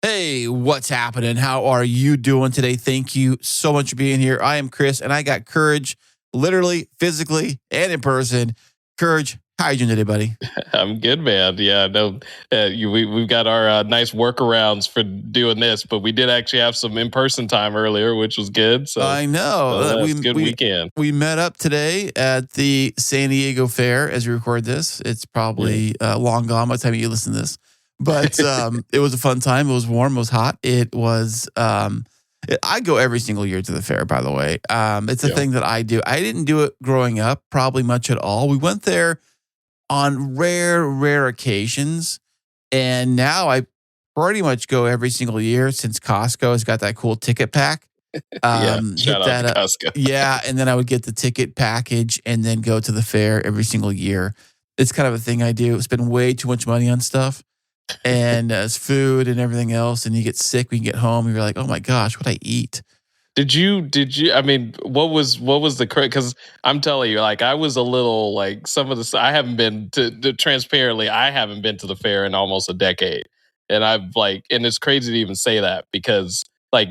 Hey, what's happening? How are you doing today? Thank you so much for being here. I am Chris, and I got courage, literally, physically, and in person. Courage, how are you doing today, buddy? I'm good, man. Yeah, no, we've got our nice workarounds for doing this, but we did actually have some in-person time earlier, which was good. I know. That's a good weekend. We met up today at the San Diego Fair as we record this. It's probably long gone by the time you listen to this. But it was a fun time. It was warm. It was hot. It was. I go every single year to the fair. By the way, it's a thing that I do. I didn't do it growing up, probably much at all. We went there on rare occasions, and now I pretty much go every single year since Costco has got that cool ticket pack. Shout out to Costco. Yeah, and then I would get the ticket package and then go to the fair every single year. It's kind of a thing I do. Spend way too much money on stuff. And it's food and everything else, and you get sick when you get home. You're like, oh my gosh, what I eat? Did you? I mean, what was the because I'm telling you, like, I was a little like some of the. I haven't been transparently. I haven't been to the fair in almost a decade, and and it's crazy to even say that because, I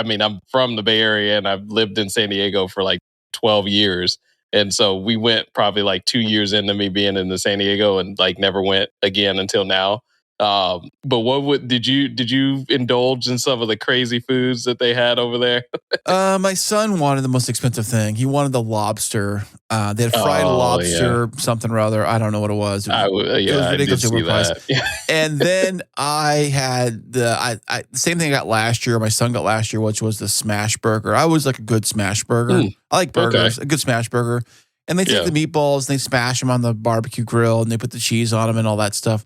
mean, I'm from the Bay Area and I've lived in San Diego for like 12 years. And so we went probably like 2 years into me being in the San Diego and like never went again until now. But did you indulge in some of the crazy foods that they had over there? My son wanted the most expensive thing. He wanted the lobster. They had fried lobster, something or other. I don't know what it was. It was ridiculously overpriced. And then I had the same thing I got last year. My son got last year, which was the smash burger. I was like a good smash burger. I like burgers, a good smash burger. And they take the meatballs and they smash them on the barbecue grill and they put the cheese on them and all that stuff.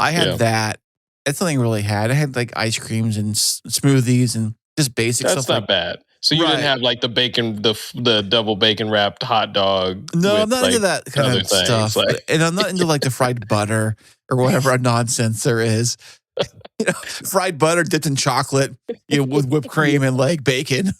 I had that. That's something I really had. I had like ice creams and smoothies and just basic stuff. That's not bad. So you didn't have like the bacon, the double bacon wrapped hot dog. No, I'm not into that kind of stuff. And I'm not into like the fried butter or whatever nonsense there is. Fried butter dipped in chocolate, with whipped cream and like bacon.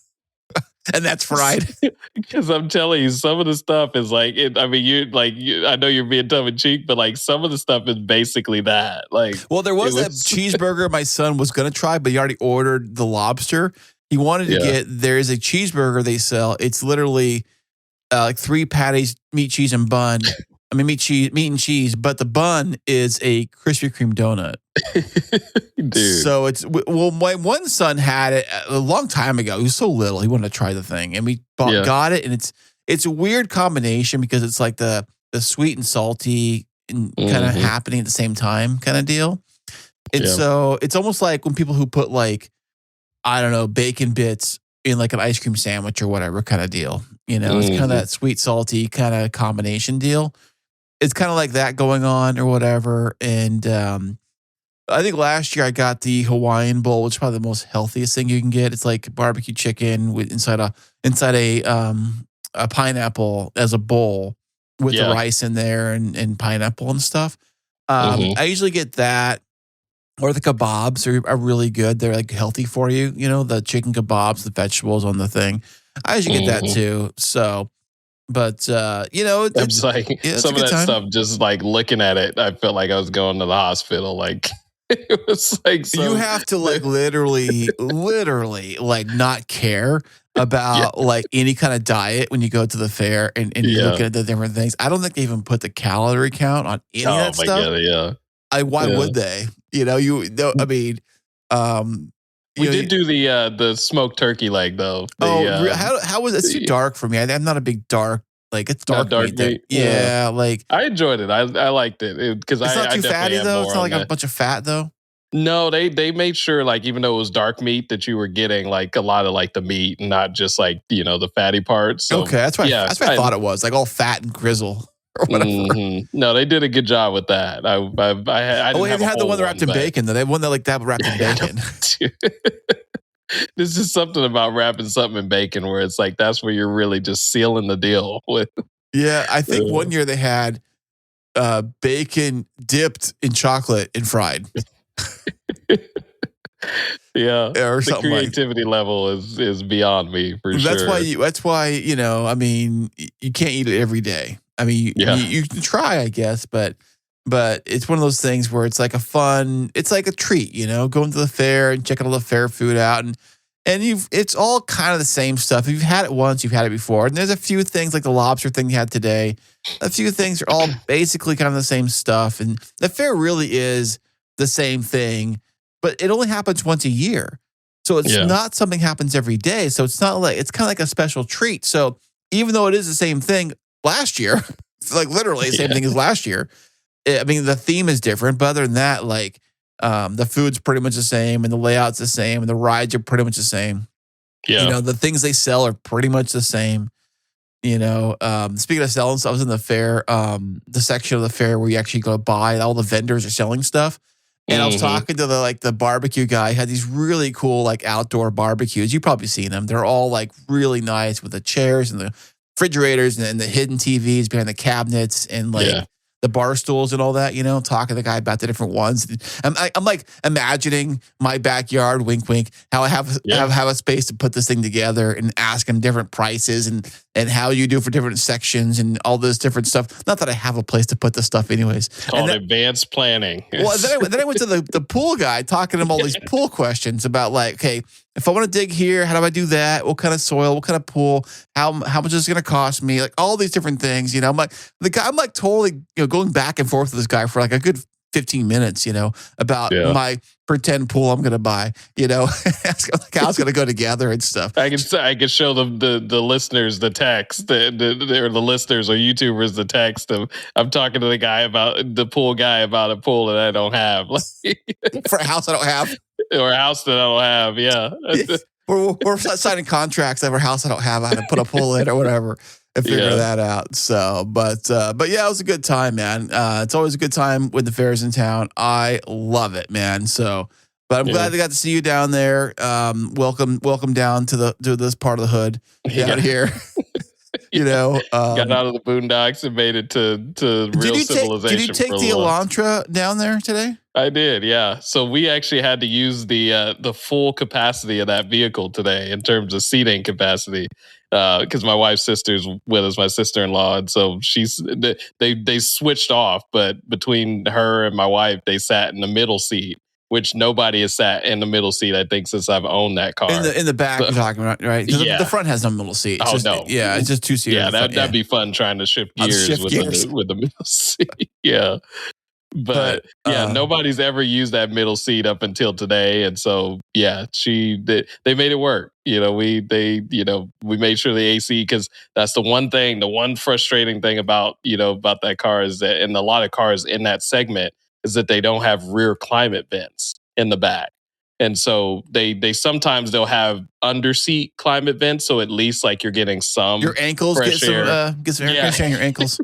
And that's fried. Because I'm telling you, some of the stuff is like, I know you're being tongue in cheek, but like some of the stuff is basically that. Like, well, there was that cheeseburger my son was going to try, but he already ordered the lobster. He wanted to there is a cheeseburger they sell. It's literally like 3 patties, meat, cheese, and bun. I mean, meat and cheese, but the bun is a Krispy Kreme donut. Dude. So my one son had it a long time ago. He was so little, he wanted to try the thing, and we got it, and it's a weird combination because it's like the sweet and salty and kind of happening at the same time kind of deal. And so it's almost like when people who put like, I don't know, bacon bits in like an ice cream sandwich or whatever kind of deal. It's kind of that sweet salty kind of combination deal. It's kind of like that going on or whatever. And I think last year I got the Hawaiian bowl, which is probably the most healthiest thing you can get. It's like barbecue chicken with inside a pineapple as a bowl with the rice in there and pineapple and stuff. I usually get that, or the kebabs are really good. They're like healthy for you. The chicken kebabs, the vegetables on the thing. I usually get that too. So. But, it's like some of that stuff, just like looking at it, I felt like I was going to the hospital. Like, it was like, you have to like literally like not care about like any kind of diet when you go to the fair and you look at the different things. I don't think they even put the calorie count on any of that stuff. God, why would they? I mean, we did do the smoked turkey leg though. How was it? It's too dark for me. I'm not a big dark. Like it's dark meat. Yeah, like I enjoyed it. I liked it because it's not too fatty though. It's not like a bunch of fat though. No, they made sure like even though it was dark meat that you were getting like a lot of like the meat and not just like the fatty parts. So, okay, that's what I thought it was, like all fat and grizzle. No, they did a good job with that. I have you had the one wrapped in bacon though? They have one that like that wrapped in bacon. There's just something about wrapping something in bacon where it's like that's where you're really just sealing the deal with. Yeah, I think one year they had bacon dipped in chocolate and fried. Or something. The creativity level is beyond me for sure. That's why I mean, you can't eat it every day. I mean, you can try, I guess, but But it's one of those things where it's like it's like a treat, going to the fair and checking all the fair food out. And it's all kind of the same stuff. If you've had it once, you've had it before. And there's a few things like the lobster thing you had today. A few things are all basically kind of the same stuff. And the fair really is the same thing, but it only happens once a year. So it's not something happens every day. So it's not like, it's kind of like a special treat. So even though it is the same thing last year, it's like literally the same thing as last year. I mean, the theme is different, but other than that, like, the food's pretty much the same and the layout's the same and the rides are pretty much the same. Yeah. The things they sell are pretty much the same. Speaking of selling stuff, I was in the fair, the section of the fair where you actually go buy, all the vendors are selling stuff. And I was talking to the barbecue guy. He had these really cool like outdoor barbecues. You've probably seen them. They're all like really nice with the chairs and the refrigerators and the hidden TVs behind the cabinets and like the bar stools and all that, talking to the guy about the different ones. I'm like imagining my backyard, wink, wink, how I have a space to put this thing together and ask him different prices and how you do for different sections and all this different stuff. Not that I have a place to put the stuff anyways. Called advanced planning. Well, then I went to the pool guy talking to him all these pool questions about like, okay, if I want to dig here, how do I do that? What kind of soil? What kind of pool? How much is it going to cost me? Like all these different things, I'm like totally, going back and forth with this guy for like a good 15 minutes, about my pretend pool I'm going to buy, like how it's going to go together and stuff. I can show them the listeners the text, the listeners or YouTubers the text of I'm talking to the guy about the pool guy about a pool that I don't have. For a house I don't have. Or a house that I don't have, yeah. We're signing contracts over a house I don't have. I had to put a pool in or whatever and figure that out. So, but yeah, it was a good time, man. It's always a good time when the fair's in town. I love it, man. So, but I'm glad they got to see you down there. Welcome down to this part of the hood down here. Got out of the boondocks and made it to real civilization. Did you take the Elantra down there today? I did, yeah. So we actually had to use the full capacity of that vehicle today in terms of seating capacity, because my wife's sister's with us, my sister-in-law, and so they switched off. But between her and my wife, they sat in the middle seat, which nobody has sat in the middle seat, I think, since I've owned that car. In the back, you're talking about, right? Because the front has no middle seat. It's no. Yeah, it's just two seats. Yeah, that'd be fun trying to shift gears with the middle seat. Yeah. But nobody's ever used that middle seat up until today. And so, they made it work. We made sure the AC, because that's the one frustrating thing about that car is that, and a lot of cars in that segment, is that they don't have rear climate vents in the back. And so they'll have underseat climate vents. So at least like you're getting some your ankles fresh get air. Some air conditioning on your ankles.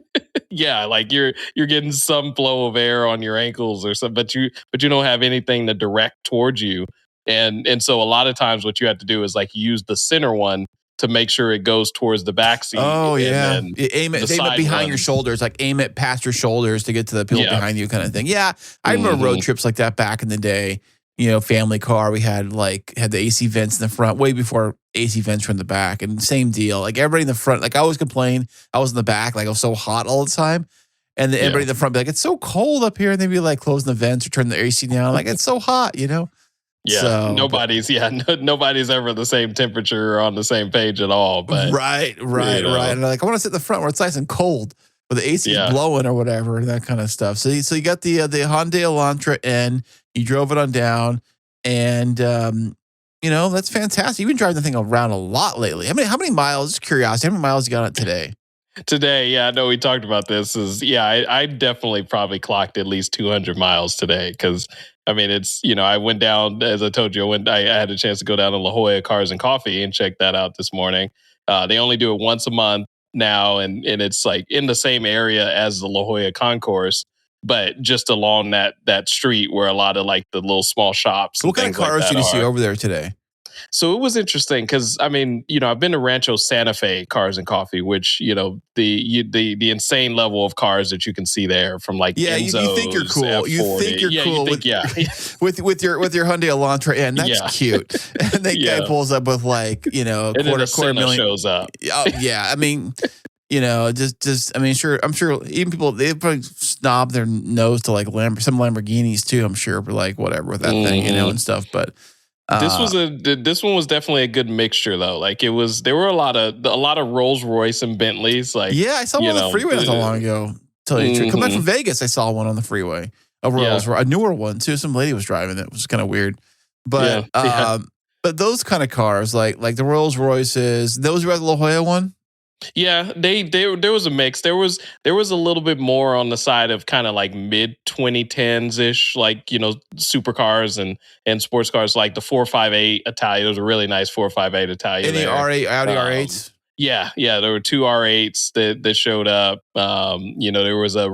Yeah, like you're getting some flow of air on your ankles or something, but you don't have anything to direct towards you. And so a lot of times what you have to do is like use the center one to make sure it goes towards the back seat. Oh, yeah. Aim it behind your shoulders, like aim it past your shoulders to get to the people behind you kind of thing. Yeah, I remember road trips like that back in the day. Family car, we had the AC vents in the front way before AC vents were in the back, and same deal. Like everybody in the front, like I always complain I was in the back, like I was so hot all the time. And then everybody in the front be like, it's so cold up here. And they'd be like closing the vents or turning the AC down. Like, it's so hot, Yeah. So, nobody's ever the same temperature or on the same page at all. But right. And like, I want to sit in the front where it's nice and cold, where the AC is blowing or whatever, and that kind of stuff. So you got the Hyundai Elantra N. You drove it on down, and that's fantastic. You've been driving the thing around a lot lately. How many miles? Just curiosity. How many miles you got on it today? Today, I know we talked about this. I definitely probably clocked at least 200 miles today, because I mean, it's, I went down, as I told you, I had a chance to go down to La Jolla Cars and Coffee and check that out this morning. They only do it once a month now, and it's like in the same area as the La Jolla Concourse, but just along that street where a lot of like the little small shops. What kind of cars did you see over there today? So it was interesting because, I mean, I've been to Rancho Santa Fe Cars and Coffee, which, the insane level of cars that you can see there from like Enzo's, you think you're cool. F40. You think you're cool with your Hyundai Elantra N. That's cute. And that guy pulls up with like, a quarter million. shows up. Oh, yeah. I mean, I mean, I'm sure even people, they probably snob their nose to like some Lamborghinis too, I'm sure, but like whatever with that thing, and stuff. But this one was definitely a good mixture though. Like there were a lot of Rolls Royce and Bentleys. Like, yeah, I saw one on the freeway not so long ago. Tell you the truth. Come back from Vegas, I saw one on the freeway. A newer one too. Some lady was driving it, which was kind of weird. But but those kind of cars, like the Rolls Royces, those were the La Jolla one. Yeah, there was a mix. There was a little bit more on the side of kind of like mid 2010s ish, like supercars and sports cars, like the 458 Italia. It was a really nice 458 Italia. Any R8 Audi R8s? Yeah, there were two R8s that showed up. There was a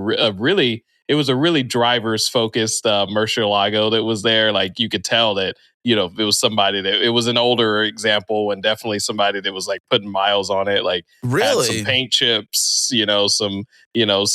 really drivers focused Murcielago that was there. Like you could tell that it was somebody that it was an older example and definitely somebody that was like putting miles on it. Like really had some paint chips, some. Or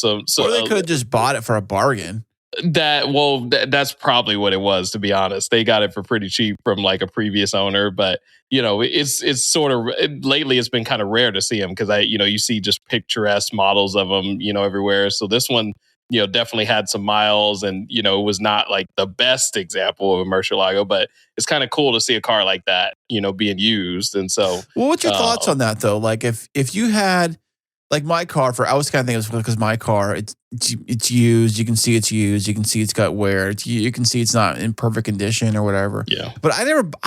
they could have just bought it for a bargain. That's probably what it was, to be honest. They got it for pretty cheap from like a previous owner, but it's sort of lately it's been kind of rare to see them because you see just picturesque models of them everywhere. So this one definitely had some miles, and it was not like the best example of a Murcielago, but it's kind of cool to see a car like that being used. And so, well, what's your thoughts on that though? Like if you had like my car, I was kind of thinking because my car it's used, you can see it's used, you can see it's got wear, you can see it's not in perfect condition or whatever. Yeah. But I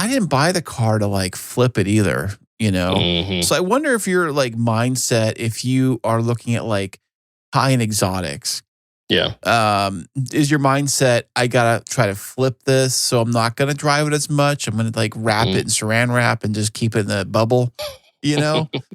didn't buy the car to like flip it either. So I wonder if your like mindset, if you are looking at like high-end exotics. Yeah. Is your mindset, I gotta try to flip this, so I'm not gonna drive it as much. I'm gonna like wrap it in saran wrap and just keep it in the bubble,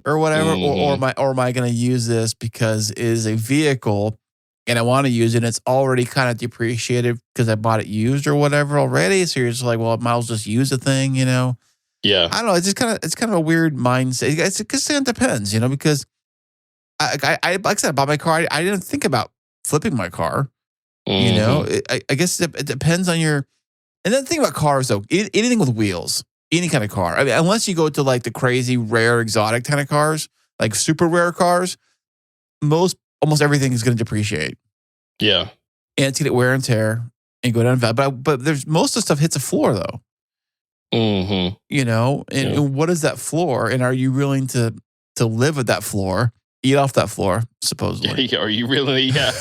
or whatever. Or am I gonna use this because it is a vehicle and I want to use it and it's already kind of depreciated because I bought it used or whatever already. So you're just like, well, I might as well just use the thing, Yeah. I don't know. It's kind of a weird mindset. It depends, because I like I said, I bought my car. I didn't think about flipping my car. I guess it depends on your. And then the thing about cars though, anything with wheels, any kind of car. I mean, unless you go to like the crazy rare exotic kind of cars, like super rare cars, almost everything is going to depreciate. Yeah, and it's going to get wear and tear and go down in value. But there's most of the stuff hits a floor though. And what is that floor? And are you willing to live at that floor? Eat off that floor, supposedly. Yeah, are you really? Yeah.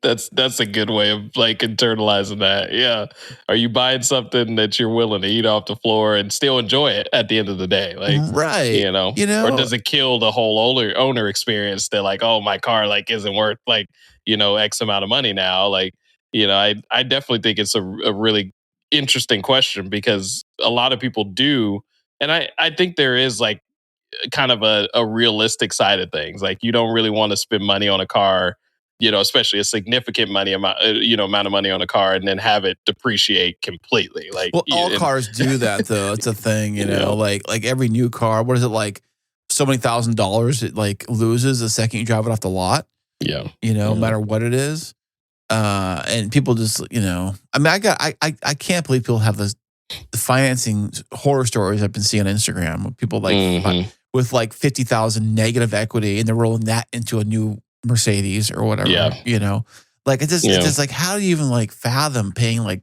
That's a good way of like internalizing that. Yeah. Are you buying something that you're willing to eat off the floor and still enjoy it at the end of the day? Like, right. Or does it kill the whole owner experience that like, oh, my car like isn't worth like, X amount of money now? Like, I definitely think it's a really interesting question because a lot of people do. And I think there is like kind of a realistic side of things. Like you don't really want to spend money on a car, especially a significant amount of money on a car and then have it depreciate completely. Like, well, all cars do that though. It's a thing, like every new car, what is it like? So many $1,000 it like loses the second you drive it off the lot. Yeah. No matter what it is. And people just, I mean, I can't believe people have the financing horror stories I've been seeing on Instagram. People like with like 50,000 negative equity and they're rolling that into a new Mercedes or whatever, like it's just like, how do you even like fathom paying like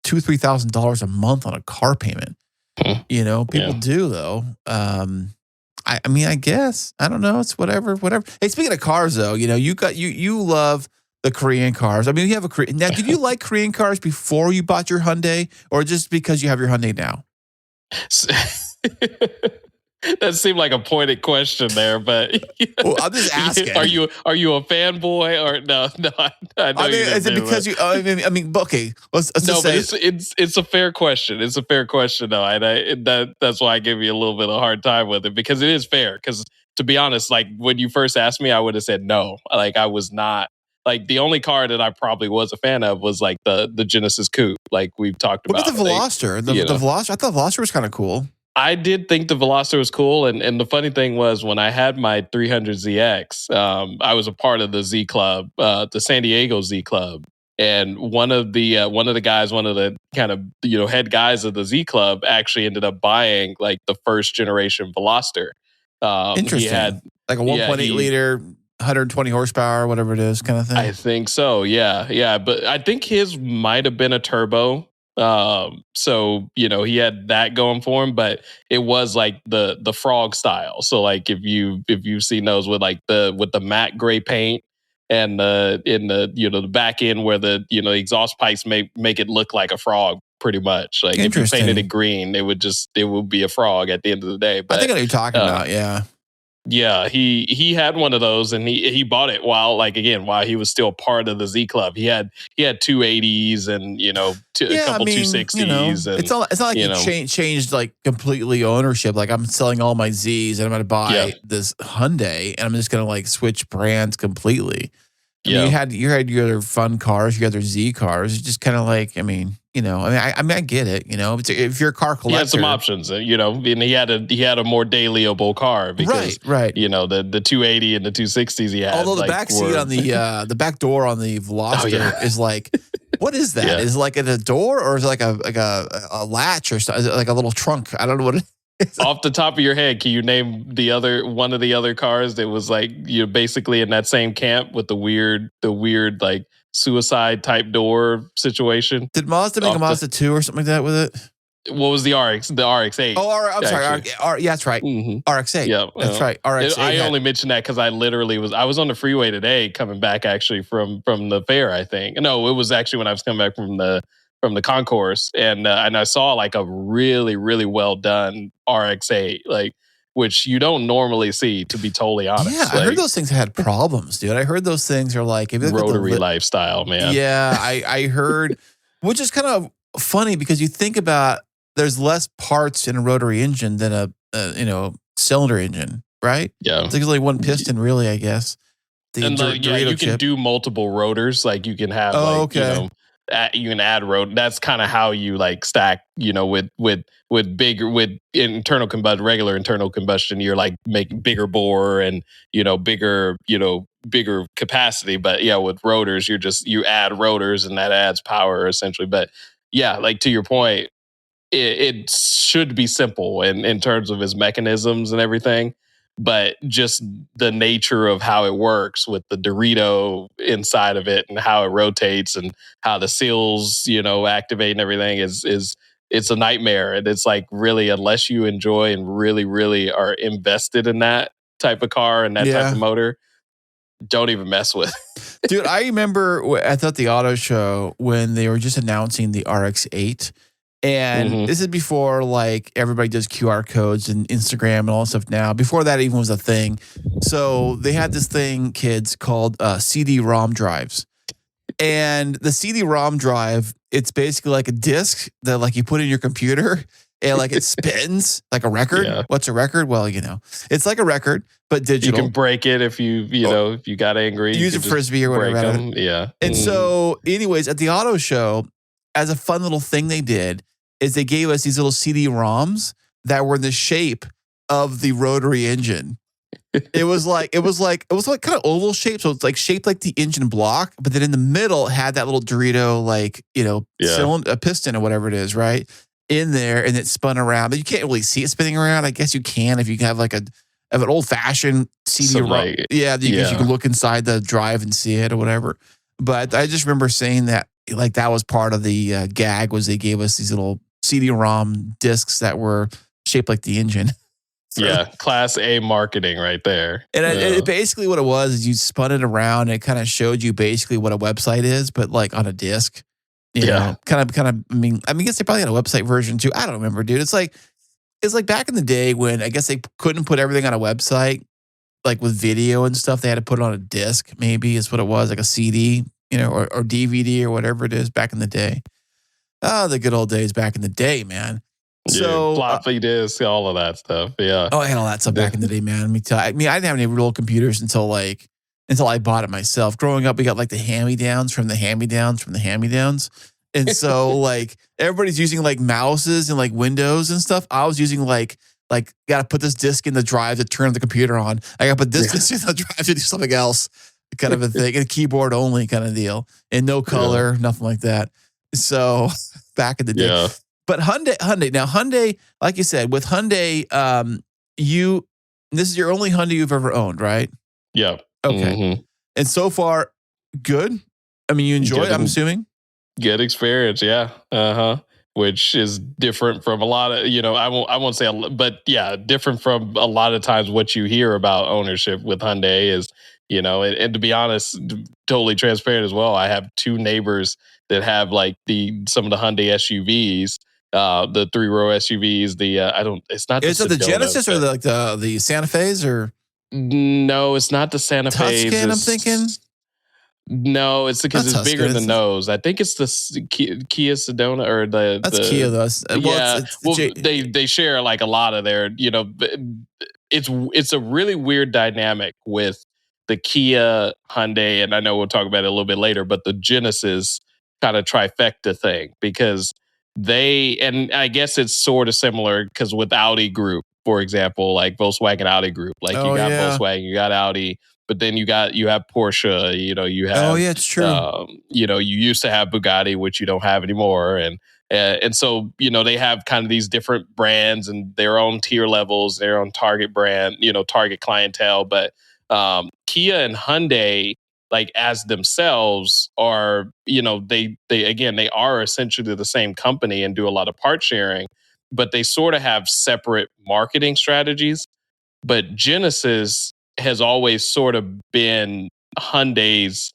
$2,000-$3,000 a month on a car payment? People do though. I mean, I guess, I don't know. It's whatever. Hey, speaking of cars though, you love the Korean cars. I mean, you have a Korean. Now, did you like Korean cars before you bought your Hyundai or just because you have your Hyundai now? That seemed like a pointed question there, but well, I'm just asking. Are you a fanboy or no? I know is it because you? I mean, okay. Let's just say it's a fair question. It's a fair question, though, and that's why I give you a little bit of a hard time with it because it is fair. Because to be honest, like when you first asked me, I would have said no. Like I was not. Like the only car that I probably was a fan of was like the Genesis Coupe, like we've talked about. What about the Veloster? The Veloster, I thought the Veloster was kind of cool. I did think the Veloster was cool, and the funny thing was when I had my 300ZX, I was a part of the Z Club, the San Diego Z Club, and one of the guys, one of the kind of head guys of the Z Club, actually ended up buying like the first generation Veloster. Interesting. Like a 1.8 liter, 120 horsepower, whatever it is, kind of thing. I think so. Yeah. But I think his might have been a turbo. So he had that going for him, but it was like the frog style. So like if you've seen those with the matte gray paint and in the back end where the exhaust pipes make it look like a frog. Pretty much, like if you painted it green, it would be a frog at the end of the day. But I think I know what you're talking about. Yeah, he had one of those, and he bought it while he was still part of the Z Club. He had 280s and a couple 260s. And, it's not like he changed like completely ownership. Like I'm selling all my Zs and I'm going to buy this Hyundai, and I'm just going to like switch brands completely. I mean, you had your other fun cars, your other Z cars. It's just kind of like, I get it. If you're a car collector, he had some options. And he had a more dailyable car because right. The 280 and the 260s he had. Although the back seat on the back door on the Veloster is like, what is that? Is it like a door or is it like a latch or something? Is it like a little trunk? I don't know what it is. Off the top of your head, can you name one of the other cars that was like basically in that same camp with the weird like suicide type door situation? Did Mazda make a Mazda 2 or something like that with it? What was the RX-8? Oh, I'm sorry. Yeah, that's right. Mm-hmm. RX-8. Yeah, that's right. RX-8. I only mentioned that because I was on the freeway today coming back actually from the fair. I think no, it was actually when I was coming back from the concourse, and I saw like a really, really well done RX-8, like which you don't normally see, to be totally honest. Yeah, I heard those things had problems, dude. I heard those things are like rotary lifestyle, man. Yeah, I heard, which is kind of funny because you think about there's less parts in a rotary engine than a cylinder engine, right? Yeah, it's like only one piston, really, I guess. You can do multiple rotors, like you can have you can add rotor. That's kind of how you like stack, with internal combustion, regular internal combustion, you're like making bigger bore and, bigger capacity. But yeah, with rotors, you add rotors and that adds power essentially. But yeah, like to your point, it should be simple in terms of its mechanisms and everything. But just the nature of how it works with the Dorito inside of it and how it rotates and how the seals, activate and everything it's a nightmare. And it's like really, unless you enjoy and really, really are invested in that type of car and that type of motor, don't even mess with it. Dude, I remember at the auto show when they were just announcing the RX-8. And this is before like everybody does QR codes and Instagram and all that stuff now. Before that even was a thing. So they had this thing, kids, called CD-ROM drives. And the CD-ROM drive, it's basically like a disc that like you put in your computer and like it spins like a record. Yeah. What's a record? Well, it's like a record, but digital. You can break it if if you got angry. Use a Frisbee or whatever. Yeah. And so anyways, at the auto show, as a fun little thing they did, is they gave us these little CD-ROMs that were in the shape of the rotary engine. It was like kind of oval shape, so it's like shaped like the engine block, but then in the middle it had that little Dorito cylinder, a piston or whatever it is, right in there, and it spun around. But you can't really see it spinning around. I guess you can if you have like an old fashioned CD-ROM. You can look inside the drive and see it or whatever. But I just remember saying that like that was part of the gag was they gave us these little CD-ROM discs that were shaped like the engine. Yeah, class A marketing right there. And it basically what it was is you spun it around and it kind of showed you basically what a website is, but like on a disc. You know, kind of. I mean, I guess they probably had a website version too. I don't remember, dude. It's like back in the day when I guess they couldn't put everything on a website, like with video and stuff. They had to put it on a disc. Maybe is what it was, like a CD, or DVD or whatever it is back in the day. Oh, the good old days back in the day, man. So floppy disk, all of that stuff. Yeah. Oh, I had all that stuff back in the day, man. Let me tell you. I mean, I didn't have any real computers until I bought it myself. Growing up, we got like the hand-me-downs from the hand-me-downs from the hand-me-downs. And so like everybody's using like mouses and like Windows and stuff. I was using like got to put this disk in the drive to turn the computer on. I got to put this disk in the drive to do something else, kind of a thing. And keyboard only kind of deal. And no color, nothing like that. So back in the day. Yeah. But Hyundai, now Hyundai, like you said, with Hyundai, this is your only Hyundai you've ever owned, right? Yeah. Okay. And so far, good? I mean, you enjoy it, I'm assuming? Good experience, yeah. Which is different from a lot of, I won't say, but yeah, different from a lot of times what you hear about ownership with Hyundai is, and to be honest, totally transparent as well. I have two neighbors that have like some of the Hyundai SUVs, the 3-row SUVs. It's not. Is it the Genesis or the Santa Fe's or? No, it's not the Santa Fe. Tuscan, I'm thinking. No, it's because it's bigger than those. I think it's the Kia Sedona or that's Kia though. They share like a lot of their. It's a really weird dynamic with the Kia, Hyundai, and I know we'll talk about it a little bit later, but the Genesis kind of trifecta thing, because and I guess it's sort of similar because with Audi Group, for example, like Volkswagen Audi Group, like you got Volkswagen, you got Audi, but then you have Porsche, you have, it's true. You used to have Bugatti, which you don't have anymore. And so, they have kind of these different brands and their own tier levels, their own target brand, target clientele. But Kia and Hyundai, like as themselves are, they are essentially the same company and do a lot of part sharing, but they sort of have separate marketing strategies. But Genesis has always sort of been Hyundai's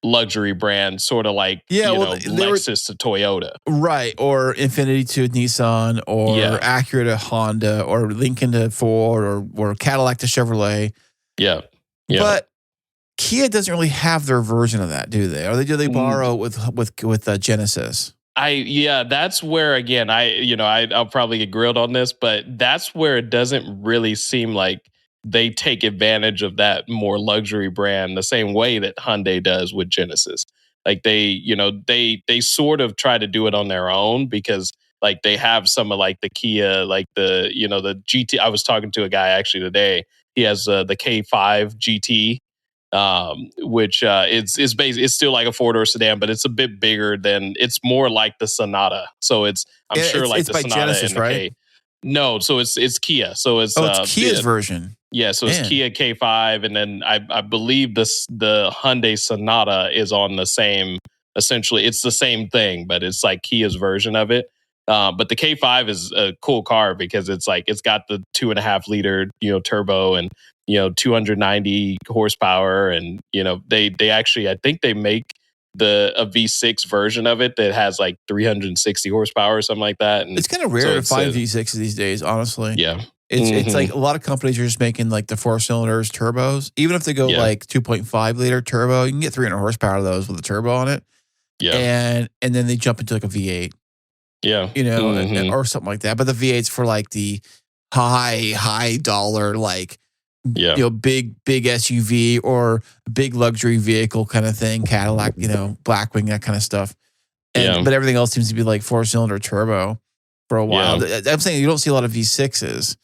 luxury brand, sort of like, Lexus to Toyota. Right. Or Infiniti to Nissan, or Acura to Honda, or Lincoln to Ford, or Cadillac to Chevrolet. Yeah. But Kia doesn't really have their version of that, do they? Or do they borrow with Genesis? That's where, again, I'll probably get grilled on this, but that's where it doesn't really seem like they take advantage of that more luxury brand the same way that Hyundai does with Genesis. Like they sort of try to do it on their own, because like they have some of like the Kia, like the GT. I was talking to a guy actually today. He has the K5 GT, which it's basically, it's still like a 4-door sedan, but it's a bit bigger it's more like the Sonata. So it's the Sonata Genesis, and the right? K. No, so it's Kia. So it's Kia's version. Yeah, so it's Kia K5, and then I believe the Hyundai Sonata is on the same. Essentially, it's the same thing, but it's like Kia's version of it. But the K5 is a cool car because it's got the 2.5 liter turbo and 290 horsepower, and they actually, I think they make a V6 version of it that has like 360 horsepower or something like that. And it's kind of rare to find V6s these days, honestly. Yeah. It's like a lot of companies are just making like the 4-cylinders turbos. Even if they go like 2.5 liter turbo, you can get 300 horsepower of those with a turbo on it. Yeah. And then they jump into like a V8. Yeah. Or something like that. But the V8's for like the high dollar, like, big SUV or big luxury vehicle kind of thing, Cadillac, Blackwing, that kind of stuff. But everything else seems to be like 4-cylinder turbo for a while. I'm saying you don't see a lot of V6s.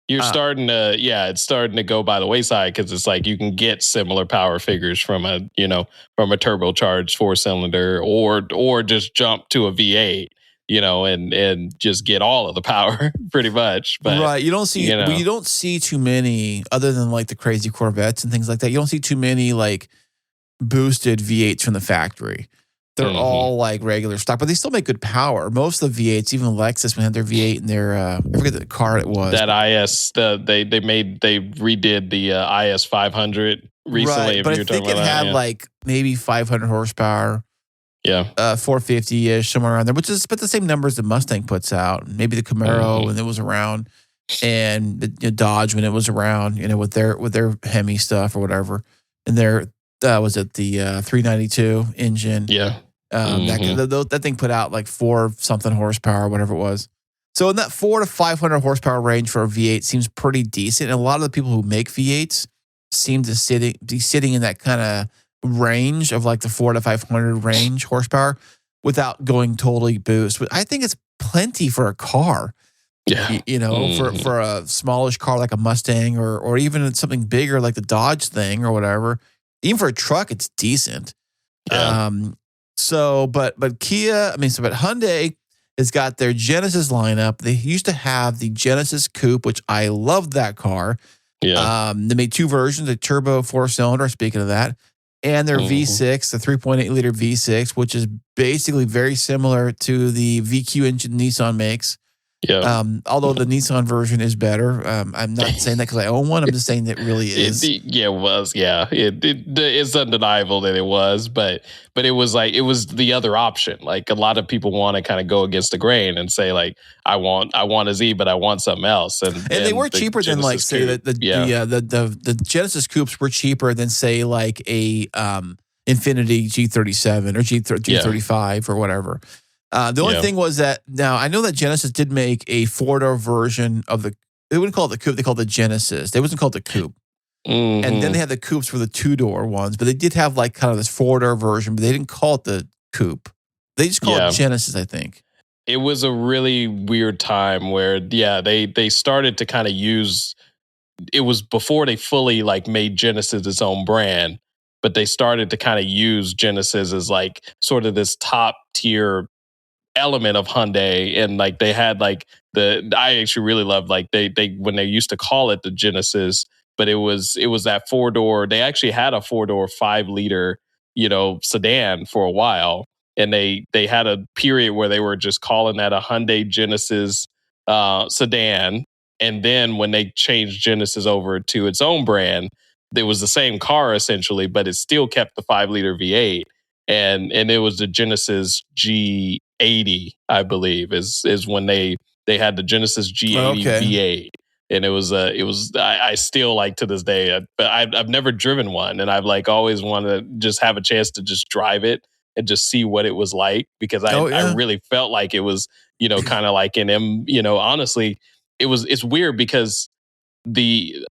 You're starting to, it's starting to go by the wayside, because it's like you can get similar power figures from a turbocharged 4-cylinder, or just jump to a V8, and just get all of the power pretty much. But right, you don't see too many, other than like the crazy Corvettes and things like that. You don't see too many like boosted V8s from the factory. They're all like regular stock, but they still make good power. Most of the V8s, even Lexus, when they had their V8 in their, I forget the car it was. That IS, they redid the IS 500 recently. Right, but I think it had like maybe 500 horsepower. Yeah. 450-ish, somewhere around there, which is about the same numbers the Mustang puts out. Maybe the Camaro when it was around, and the Dodge when it was around, with their Hemi stuff or whatever. And their, was it the 392 engine? Yeah. That thing put out like 4-something horsepower, whatever it was. So in that 400 to 500 horsepower range for a V8 seems pretty decent. And a lot of the people who make V8s seem to be sitting in that kind of range of like the 400 to 500 range horsepower without going totally boost. But I think it's plenty for a car. Yeah. For a smallish car like a Mustang, or even something bigger like the Dodge thing or whatever. Even for a truck, it's decent. Yeah. But Kia, but Hyundai has got their Genesis lineup. They used to have the Genesis Coupe, which I loved that car. They made two versions, a turbo 4-cylinder, speaking of that, and their V6, the 3.8 liter V6, which is basically very similar to the VQ engine Nissan makes. Yeah. Although the Nissan version is better. I'm not saying that because I own one. I'm just saying it really is. It was. Yeah. It's undeniable that it was, but it was like, it was the other option. Like a lot of people want to kind of go against the grain and say like, I want a Z, but I want something else. And they were cheaper than like say the Genesis Coupes were cheaper than say like a Infiniti G37 or G35 or whatever. The only thing was that now I know that Genesis did make a 4-door version of they wouldn't call it the Coupe, they called it the Genesis. They wasn't called the Coupe. And then they had the Coupes for the 2-door ones, but they did have like kind of this 4-door version, but they didn't call it the Coupe. They just called it Genesis, I think. It was a really weird time where, they started to kind of use, it was before they fully like made Genesis its own brand, but they started to kind of use Genesis as like sort of this top tier element of Hyundai. And like they had like I actually really loved like they when they used to call it the Genesis, but it was that 4-door. They actually had a 4-door 5-liter, sedan for a while. And they had a period where they were just calling that a Hyundai Genesis sedan. And then when they changed Genesis over to its own brand, it was the same car essentially, but it still kept the 5-liter V8. And it was the Genesis G80, I believe, is when they had the Genesis G80 V8. And it was I still like to this day, but I've never driven one, and I've like always wanted to just have a chance to just drive it and just see what it was like, because I really felt like it was, kind of like an honestly, it's weird because the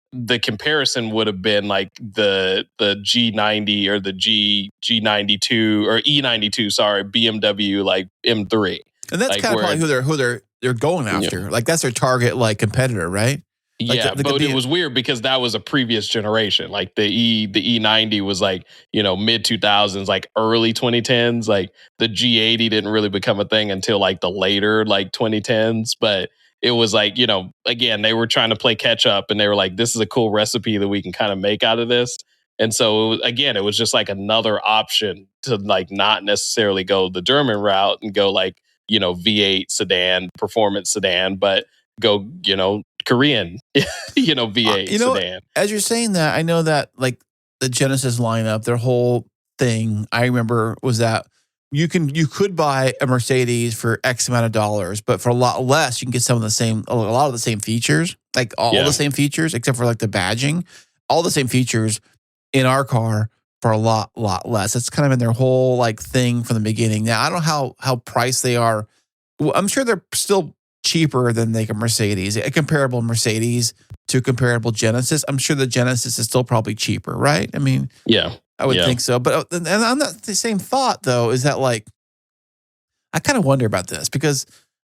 comparison would have been like the G90 or the G92 or E92, sorry, BMW like M3. And that's like kind of probably who they're going after. Like that's their target like competitor, right? Like but it was weird because that was a previous generation. Like the E90 was like, mid 2000s, like early 2010s. Like the G80 didn't really become a thing until like the later like 2010s, but it was like, again, they were trying to play catch up, and they were like, this is a cool recipe that we can kind of make out of this. And so, it was just like another option to like not necessarily go the German route and go like, V8 sedan, performance sedan, but go, Korean, V8 sedan. As you're saying that, I know that like the Genesis lineup, their whole thing, I remember was that you could buy a Mercedes for X amount of dollars, but for a lot less, you can get a lot of the same features, like all the same features, except for like the badging, all the same features in our car for a lot less. That's kind of been their whole like thing from the beginning. Now, I don't know how priced they are. Well, I'm sure they're still cheaper than like a Mercedes, a comparable Mercedes to a comparable Genesis. I'm sure the Genesis is still probably cheaper, right? I mean, I would think so. But and on the same thought, though, is that like, I kind of wonder about this because,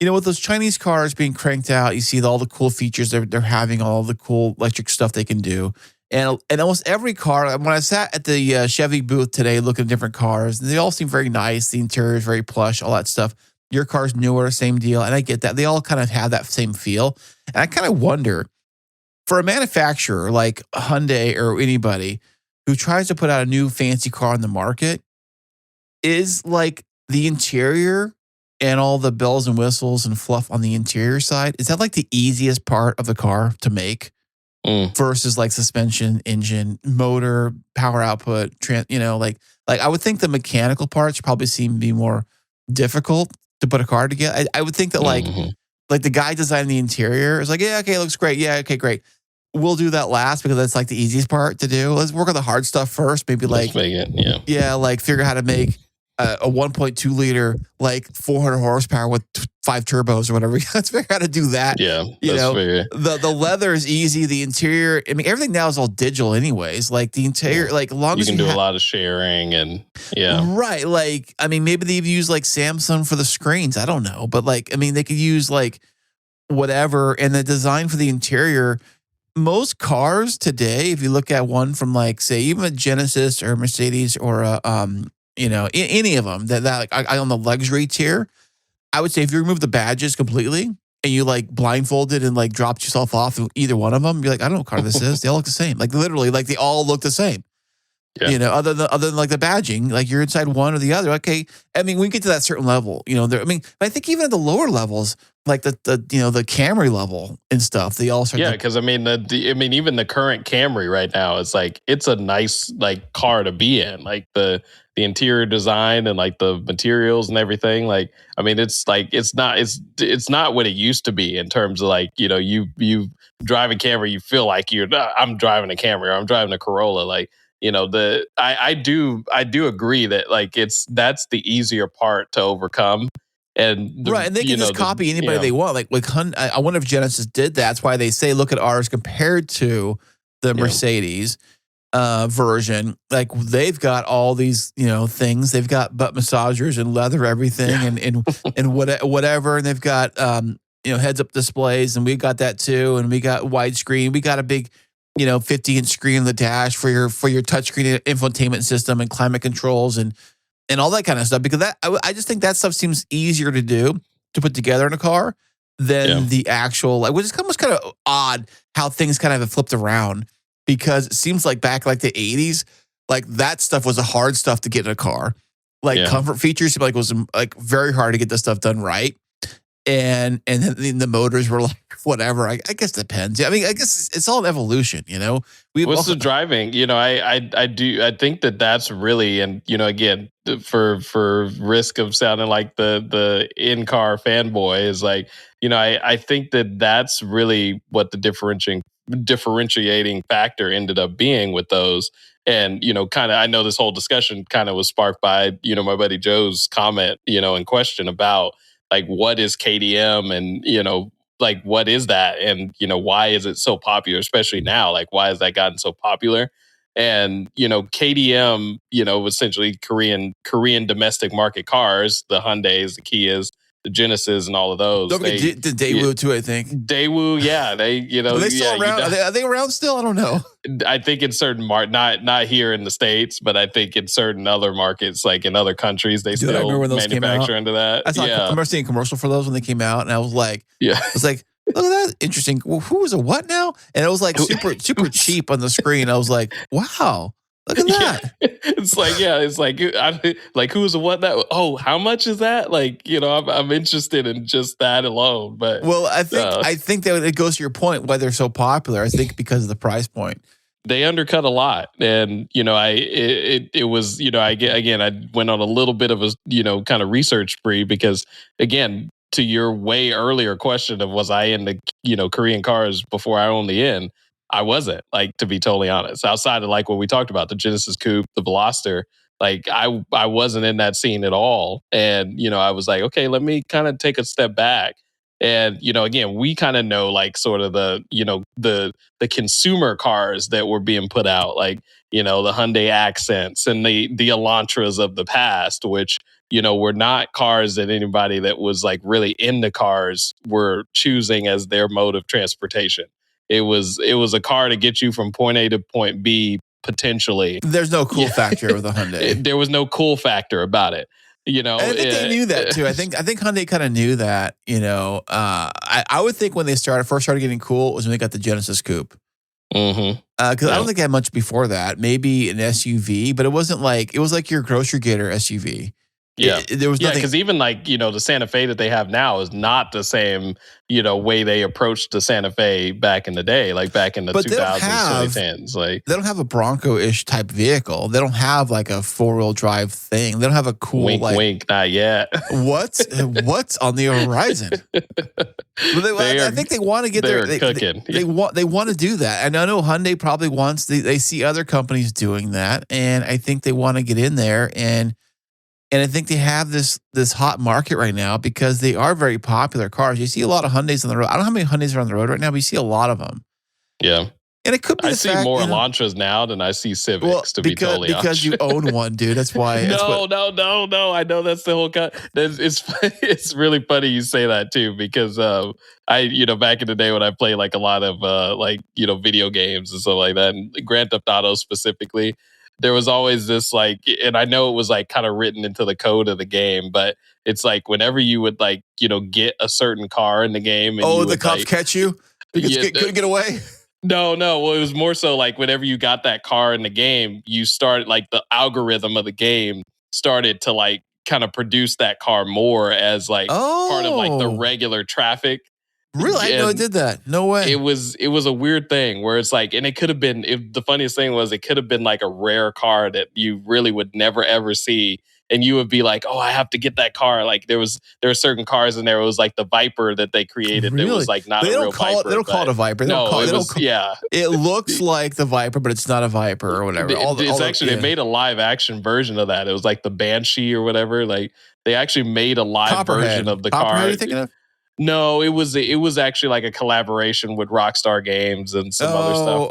with those Chinese cars being cranked out, you see all the cool features they're having, all the cool electric stuff they can do. And almost every car, when I sat at the Chevy booth today looking at different cars, they all seem very nice. The interior is very plush, all that stuff. Your car's newer, same deal. And I get that. They all kind of have that same feel. And I kind of wonder, for a manufacturer like Hyundai or anybody who tries to put out a new fancy car on the market, is like the interior and all the bells and whistles and fluff on the interior side, is that like the easiest part of the car to make versus like suspension, engine, motor, power output, like I would think the mechanical parts probably seem to be more difficult to put a car together. I would think that like the guy designing the interior is like, yeah, okay, it looks great. Yeah, okay, great. We'll do that last because that's like the easiest part to do. Let's work on the hard stuff first. Maybe like, let's make it, like figure out how to make a 1.2 liter, like 400 horsepower with 5 turbos or whatever. Let's figure out how to do that. Yeah. The leather is easy. The interior, I mean, everything now is all digital anyways. Like the interior, like long as you can do a lot of sharing and right. Like, I mean, maybe they've used like Samsung for the screens. I don't know. But like, I mean, they could use like whatever. And the design for the interior, most cars today, if you look at one from like, say, even a Genesis or a Mercedes or a, any of them that like, I on the luxury tier, I would say if you remove the badges completely and you like blindfolded and like dropped yourself off in either one of them, you're like, I don't know what car this is. They all look the same. Like literally, like they all look the same. Yeah. You know, other than like the badging, like you're inside one or the other. Okay, I mean, we get to that certain level, you know. But I think even at the lower levels, like the Camry level and stuff, they all start. Yeah, because I mean, even the current Camry right now is like it's a nice like car to be in, like the interior design and like the materials and everything. Like, I mean, it's like it's not what it used to be in terms of like, you know, you drive a Camry, you feel like I'm driving a Camry or I'm driving a Corolla, like. You know, I do agree that like that's the easier part to overcome, and right, and they can just copy anybody they want. Like Hyundai, I wonder if Genesis did that. That's why they say look at ours compared to the Mercedes version. Like they've got all these things. They've got butt massagers and leather everything and whatever, and they've got heads up displays, and we got that too, and we got widescreen. We got a big 50-inch screen on the dash for your touchscreen infotainment system and climate controls and all that kind of stuff. Because I just think that stuff seems easier to do to put together in a car than the actual which is almost kind of odd how things kind of have flipped around. Because it seems like back like the 80s, like that stuff was the hard stuff to get in a car. Like comfort features seemed like it was like very hard to get this stuff done right. And then the motors were like whatever. I guess it depends. I mean, I guess it's all an evolution. What's the driving? I think that's really, and again, for risk of sounding like the in-car fanboy is like, I think that's really what the differentiating factor ended up being with those. And, kind of, I know this whole discussion kind of was sparked by, my buddy Joe's comment, in question about like, what is KDM and, like, what is that? And, why is it so popular, especially now? Like, why has that gotten so popular? And, KDM, essentially Korean domestic market cars, the Hyundais, the Kias, the Genesis and all of those. The Daewoo too, I think. Daewoo, yeah. They, Are they still around? Are they around still? I don't know. I think in certain not here in the States, but I think in certain other markets, like in other countries, they still manufacture into that. I remember seeing a commercial for those when they came out, and I was like, look at that, interesting. Well, who was a what now? And it was like super cheap on the screen. I was like, wow. Look at that. Yeah. It's like who's a what that? Oh, how much is that? Like, I'm interested in just that alone. But I think that it goes to your point why they're so popular. I think because of the price point. They undercut a lot, and it was I went on a little bit of a kind of research spree because again, to your way earlier question of was I into Korean cars before I owned the N. I wasn't, like, to be totally honest. Outside of like what we talked about, the Genesis Coupe, the Veloster, like I wasn't in that scene at all. And, I was like, okay, let me kind of take a step back. And, again, we kind of know like sort of the consumer cars that were being put out, like, the Hyundai Accents and the Elantras of the past, which, were not cars that anybody that was like really into cars were choosing as their mode of transportation. It was a car to get you from point A to point B potentially. There's no cool factor with a Hyundai. There was no cool factor about it. And I think they knew that too. I think Hyundai kind of knew that. I would think when they first started getting cool was when they got the Genesis Coupe. Mm-hmm. Because I don't think they had much before that. Maybe an SUV, but it was like your grocery getter SUV. Yeah, there was nothing. Because even like the Santa Fe that they have now is not the same way they approached the Santa Fe back in the day, like back in the 2000s, 2010s. Like they don't have a Bronco-ish type vehicle. They don't have like a 4-wheel drive thing. They don't have a cool wink, not yet. What's on the horizon? I think they want to get there. They want to do that, and I know Hyundai probably wants. They see other companies doing that, and I think they want to get in there and I think they have this hot market right now because they are very popular cars. You see a lot of Hyundais on the road. I don't know how many Hyundais are on the road right now, but you see a lot of them. Yeah. And it could be I see more Elantras now than I see Civics, to be totally honest. Because you own one, dude. That's why. No. I know that's the whole it's really funny you say that too, because I back in the day when I played like a lot of video games and stuff like that, and Grand Theft Auto specifically, there was always this like, and I know it was like kind of written into the code of the game, but it's like whenever you would like, get a certain car in the game, and the cops catch you because you couldn't get away. No. Well, it was more so like whenever you got that car in the game, you started like the algorithm of the game started to like kind of produce that car more as like part of like the regular traffic. Really? I didn't know it did that. No way. It was a weird thing where it's like, and it could have been, the funniest thing was it could have been like a rare car that you really would never ever see. And you would be like, oh, I have to get that car. Like there were certain cars in there. It was like the Viper that they created. Really? That was like not a real Viper. They don't call it a Viper. It looks like the Viper, but it's not a Viper or whatever. They made a live action version of that. It was like the Banshee or whatever. Like they actually made a live version of the car. Copperhead, are you thinking of? No, it was actually like a collaboration with Rockstar Games and some other stuff.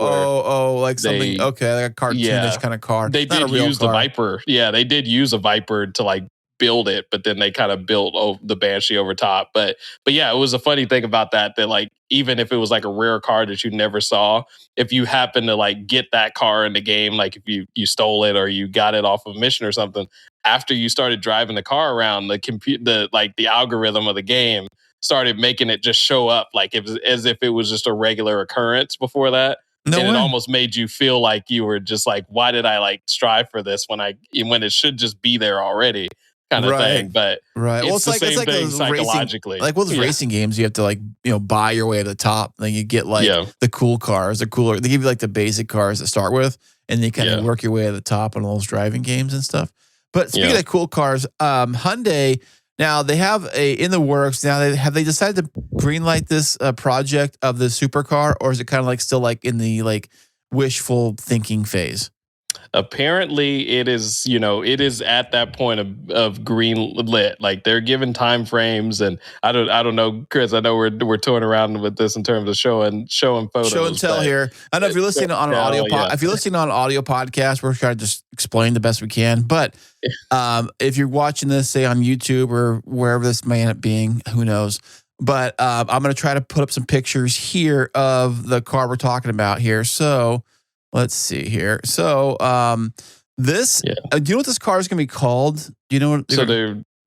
Like something like a cartoonish kind of car. They did use the Viper. Yeah, they did use a Viper to like build it, but then they kind of built the Banshee over top. But yeah, it was a funny thing about that like even if it was like a rare car that you never saw, if you happen to like get that car in the game, like if you stole it or you got it off of a mission or something, after you started driving the car around, the algorithm of the game started making it just show up like as if it was just a regular occurrence before that. It almost made you feel like you were just like, why did I like strive for this when it should just be there already, kind of thing. But it's the same thing psychologically. Those racing games, you have to like buy your way to the top. Then you get like the cool cars, they give you like the basic cars to start with, and then you kind of work your way to the top on all those driving games and stuff. But speaking of cool cars, Hyundai. Now they have in the works. Now have they decided to greenlight this project of the supercar, or is it kind of like still like in the like wishful thinking phase? Apparently, it is. It is at that point of green lit. Like they're given time frames, and I don't know, Chris. I know we're toying around with this in terms of showing photos. Show and tell here. I don't know if you're listening on an audio. If you're listening on an audio podcast, we're trying to just explain the best we can. But if you're watching this, say on YouTube or wherever this may end up being, who knows? But I'm going to try to put up some pictures here of the car we're talking about here. So. Let's see here. So, this. Do you know what this car is going to be called? Do you know what?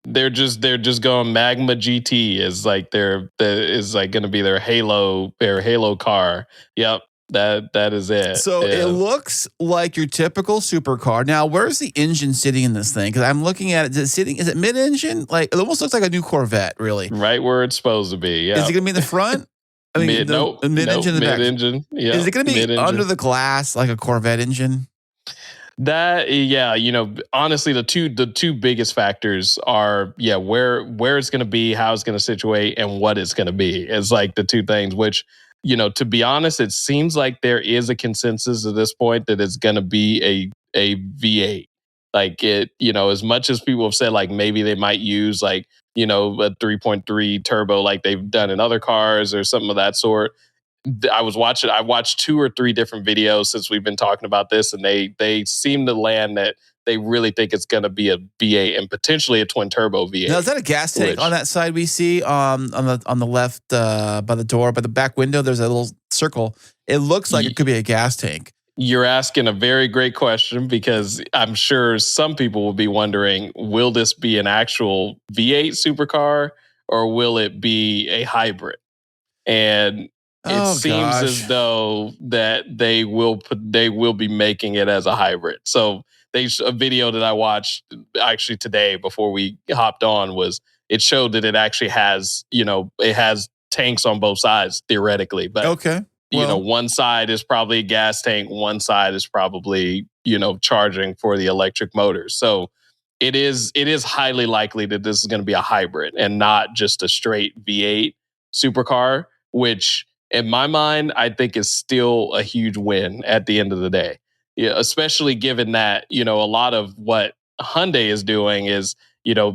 They're just going Magma GT is like going to be their Halo car. Yep, that is it. So it looks like your typical supercar. Now, where's the engine sitting in this thing? Because I'm looking at it. Is it mid-engine? Like it almost looks like a new Corvette, really. Right where it's supposed to be. Yeah. Is it going to be in the front? I mean, mid-engine in the back. Mid-engine, yeah. Is it going to be under the glass like a Corvette engine? That, honestly, the two biggest factors are, where it's going to be, how it's going to situate, and what it's going to be is like the two things, which, to be honest, it seems like there is a consensus at this point that it's going to be a V8. Like it, as much as people have said, like maybe they might use like, a 3.3 turbo like they've done in other cars or something of that sort. I watched 2 or 3 different videos since we've been talking about this, and they seem to land that they really think it's going to be a V8 and potentially a twin turbo V8. Now, is that a gas tank on that side we see on the left by the door, by the back window? There's a little circle. It looks like it could be a gas tank. You're asking a very great question because I'm sure some people will be wondering, will this be an actual V8 supercar or will it be a hybrid? And it seems as though that they will be making it as a hybrid. So a video that I watched actually today before we hopped on it showed that it actually has, it has tanks on both sides theoretically, but okay. Well, one side is probably a gas tank. One side is probably, charging for the electric motors. So it is highly likely that this is going to be a hybrid and not just a straight V8 supercar, which in my mind, I think is still a huge win at the end of the day. Yeah, especially given that, a lot of what Hyundai is doing is,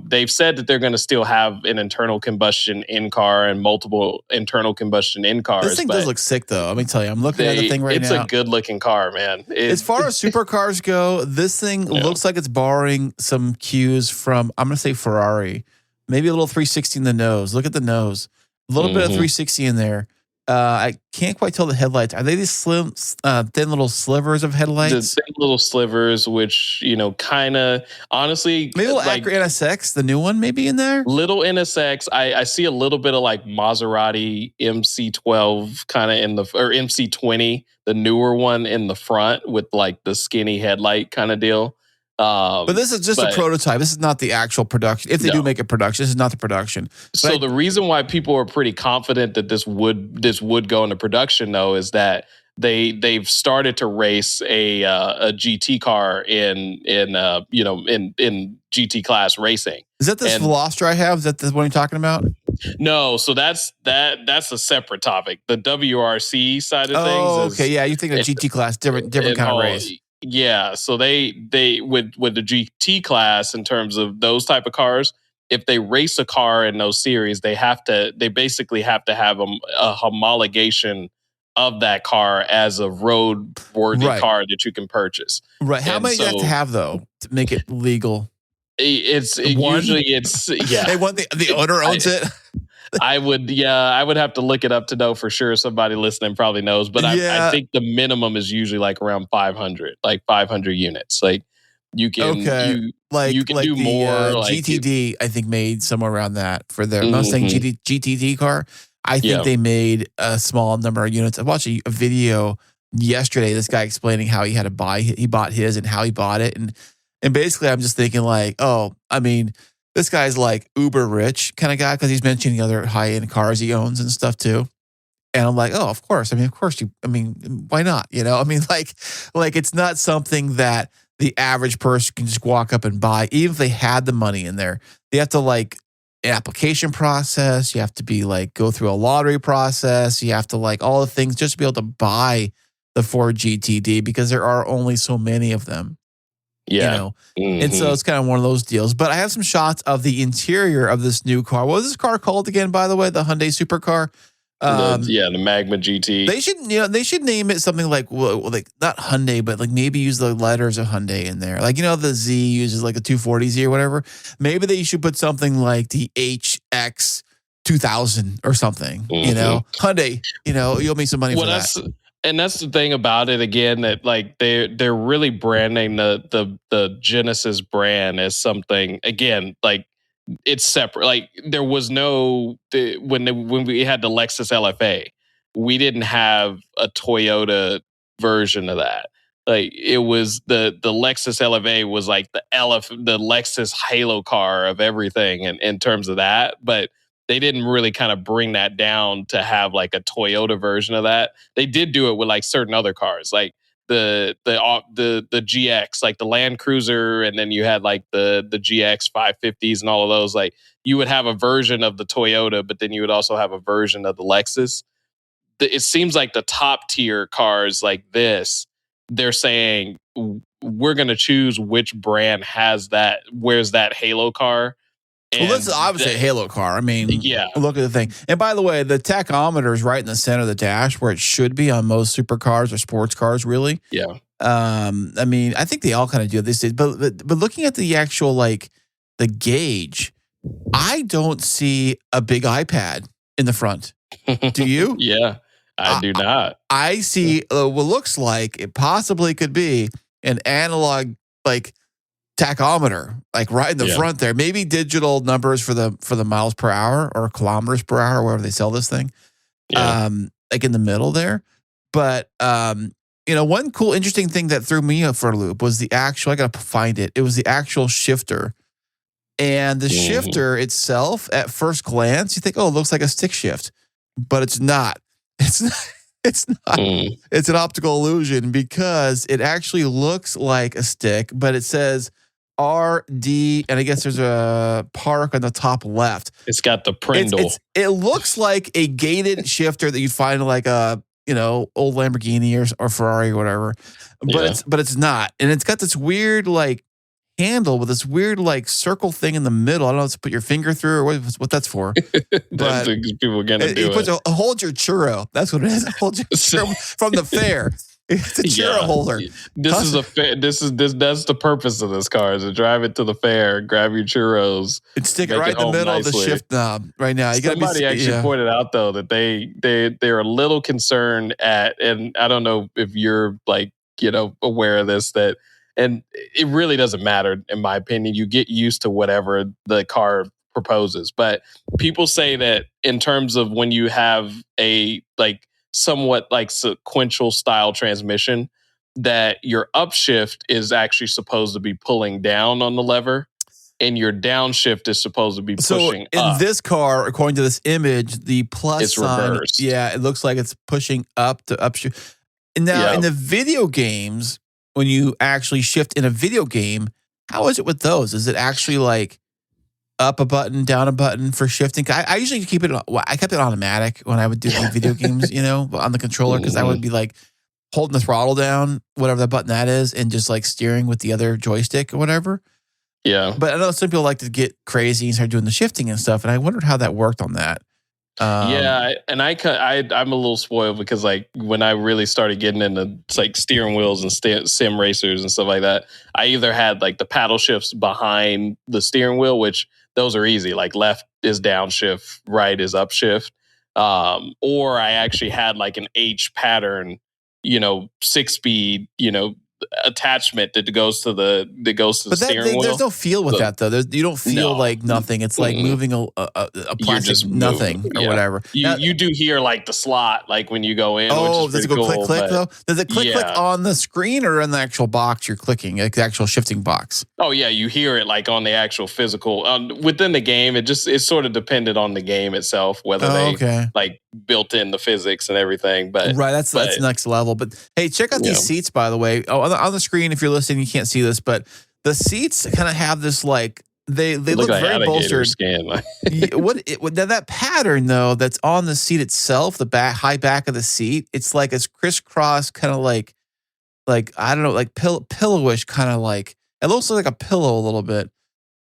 they've said that they're going to still have an internal combustion in-car and multiple internal combustion in-cars. This thing does look sick, though. Let me tell you. I'm looking at the thing right now. It's a good-looking car, man. As far as supercars go, this thing looks like it's borrowing some cues from, I'm going to say Ferrari. Maybe a little 360 in the nose. Look at the nose. A little bit of 360 in there. I can't quite tell the headlights. Are they these slim, thin little slivers of headlights? The thin little slivers, which, kind of, honestly, Maybe a little like Acura NSX, the new one, maybe in there. little NSX. I see a little bit of like Maserati MC12 kind of or MC20, the newer one in the front with like the skinny headlight kind of deal. But this is just a prototype. This is not the actual production. If they do make a production, this is not the production. So the reason why people are pretty confident that this would go into production, though, is that they've started to race a GT car in GT class racing. Is that this Veloster I have? Is that the one you're talking about? No, so that's a separate topic. The WRC side of things. Oh, okay, yeah. You think of GT class, different kind of race. Yeah, so they with the GT class, in terms of those type of cars, if they race a car in those series, they basically have to have a homologation of that car as a road-worthy car that you can purchase. Right. How many do you have to have, though, to make it legal? Usually yeah. They want the owner owns it. I would have to look it up to know for sure. Somebody listening probably knows, but I think the minimum is usually like around 500 units. Like you can, you can do more. GTD, I think, made somewhere around that for their Mustang GTD car. I think they made a small number of units. I watched a video yesterday. This guy explaining how he had to he bought his and how he bought it, and basically, I'm just thinking like, this guy's like uber rich kind of guy because he's mentioning other high end cars he owns and stuff too. And I'm like, oh, of course. Why not? Like it's not something that the average person can just walk up and buy. Even if they had the money in there, they have to like an application process. You have to be like, go through a lottery process. You have to like all the things just to be able to buy the Ford GTD because there are only so many of them. Yeah. And so it's kind of one of those deals. But I have some shots of the interior of this new car. What was this car called again, by the way? The Hyundai Supercar? The Magma GT. They should name it something like not Hyundai, but like maybe use the letters of Hyundai in there. Like, the Z uses like a 240Z or whatever. Maybe they should put something like the HX 2000 or something, Hyundai, you owe me some money for that. And that's the thing about it, again, that like they're really branding the Genesis brand as something, again, like it's separate. Like there was when we had the Lexus LFA, we didn't have a Toyota version of that. Like it was the Lexus LFA was like the Lexus Halo car of everything in terms of that, but they didn't really kind of bring that down to have like a Toyota version of that. They did do it with like certain other cars, like the GX, like the Land Cruiser, and then you had like the GX 550s and all of those. Like you would have a version of the Toyota, but then you would also have a version of the Lexus. It seems like the top tier cars like this, they're saying we're going to choose which brand wears that Halo car. Well, this is obviously a Halo car. Look at the thing. And by the way, the tachometer is right in the center of the dash where it should be on most supercars or sports cars, really. Yeah. I think they all kind of do this. But looking at the actual, like, the gauge, I don't see a big iPad in the front. Do you? Yeah, I do not. I see what looks like it possibly could be an analog, like, tachometer, like right in the front there. Maybe digital numbers for the miles per hour or kilometers per hour, wherever they sell this thing. Like in the middle there. But one cool interesting thing that threw me for a loop was the actual, I gotta find it. It was the actual shifter. And the shifter itself, at first glance, you think, oh, it looks like a stick shift. But it's not. It's not. It's not. It's an optical illusion because it actually looks like a stick, but it says RD, and I guess there's a park on the top left. It's got the Prindle. It looks like a gated shifter that you'd find in like a old Lamborghini or Ferrari or whatever, but it's not, and it's got this weird like handle with this weird like circle thing in the middle. I don't know if to put your finger through or what that's for. That's what people are gonna do. Hold your churro. That's what it is. Hold your churro from the fair. It's a churro holder. That's the purpose of this car, is to drive it to the fair, grab your churros, and stick it right in the middle of the shift knob. Right now, somebody actually pointed out though that they're a little concerned at, and I don't know if you're aware of this, that, and it really doesn't matter in my opinion. You get used to whatever the car proposes, but people say that in terms of when you have a somewhat sequential style transmission, that your upshift is actually supposed to be pulling down on the lever and your downshift is supposed to be pushing up. In this car, according to this image, the plus sign, reversed. Yeah, it looks like it's pushing up to upshift. And now in the video games, when you actually shift in a video game, how is it with those? Is it actually like up a button, down a button for shifting? I usually keep it. I kept it automatic when I would do the video games, on the controller, because I would be like holding the throttle down, whatever that button that is, and just like steering with the other joystick or whatever. Yeah, but I know some people like to get crazy and start doing the shifting and stuff, and I wondered how that worked on that. And I'm a little spoiled because when I really started getting into steering wheels and sim racers and stuff like that, I either had the paddle shifts behind the steering wheel, which those are easy, left is downshift, right is upshift, or I actually had an H pattern, 6-speed, attachment that goes to the steering wheel. There's no feel with that though. You don't feel like nothing. It's like moving a plastic nothing or whatever. You do hear the slot when you go in. Oh, which is does it go cool, click though? Does it click on the screen or in the actual box you're clicking, the actual shifting box? Oh yeah, you hear it on the actual physical within the game. It's sort of dependent on the game itself whether they built in the physics and everything. But right, that's next level. But hey, check out these seats, by the way. Oh, on the screen, if you're listening, you can't see this, but the seats kind of have this they look very bolstered. That pattern though that's on the seat itself, the high back of the seat, it's it's crisscross, kind of like I don't know, pillowish, kind of it looks like a pillow a little bit.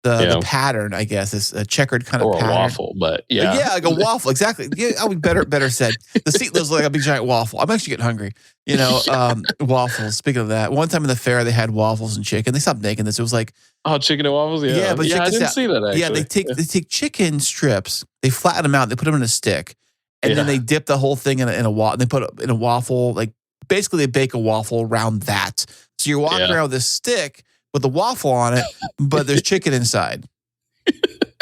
The pattern, I guess, is a checkered kind of pattern. Or a waffle, but yeah, like a waffle, exactly. Yeah, better said. The seat looks like a big giant waffle. I'm actually getting hungry. Waffles. Speaking of that, one time in the fair they had waffles and chicken. They stopped making this. It was chicken and waffles. Yeah, but I didn't see that. Actually. Yeah, they take chicken strips, they flatten them out, they put them in a stick, and then they dip the whole thing in a waffle. They put it in a waffle. Basically, they bake a waffle around that. So you're walking around with this stick with a waffle on it, but there's chicken inside.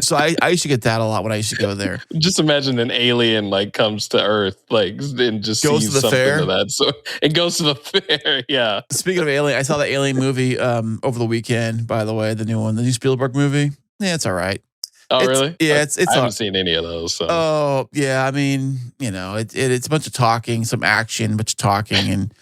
So I used to get that a lot when I used to go there. Just imagine an alien comes to Earth and just goes sees to the something fair. Of that. So it goes to the fair. Yeah. Speaking of Alien, I saw the Alien movie over the weekend. By the way, the new Spielberg movie. Yeah, it's all right. Oh, really? Yeah, it's. I haven't seen any of those. So. Oh yeah, I mean, it's a bunch of talking, some action, a bunch of talking, and.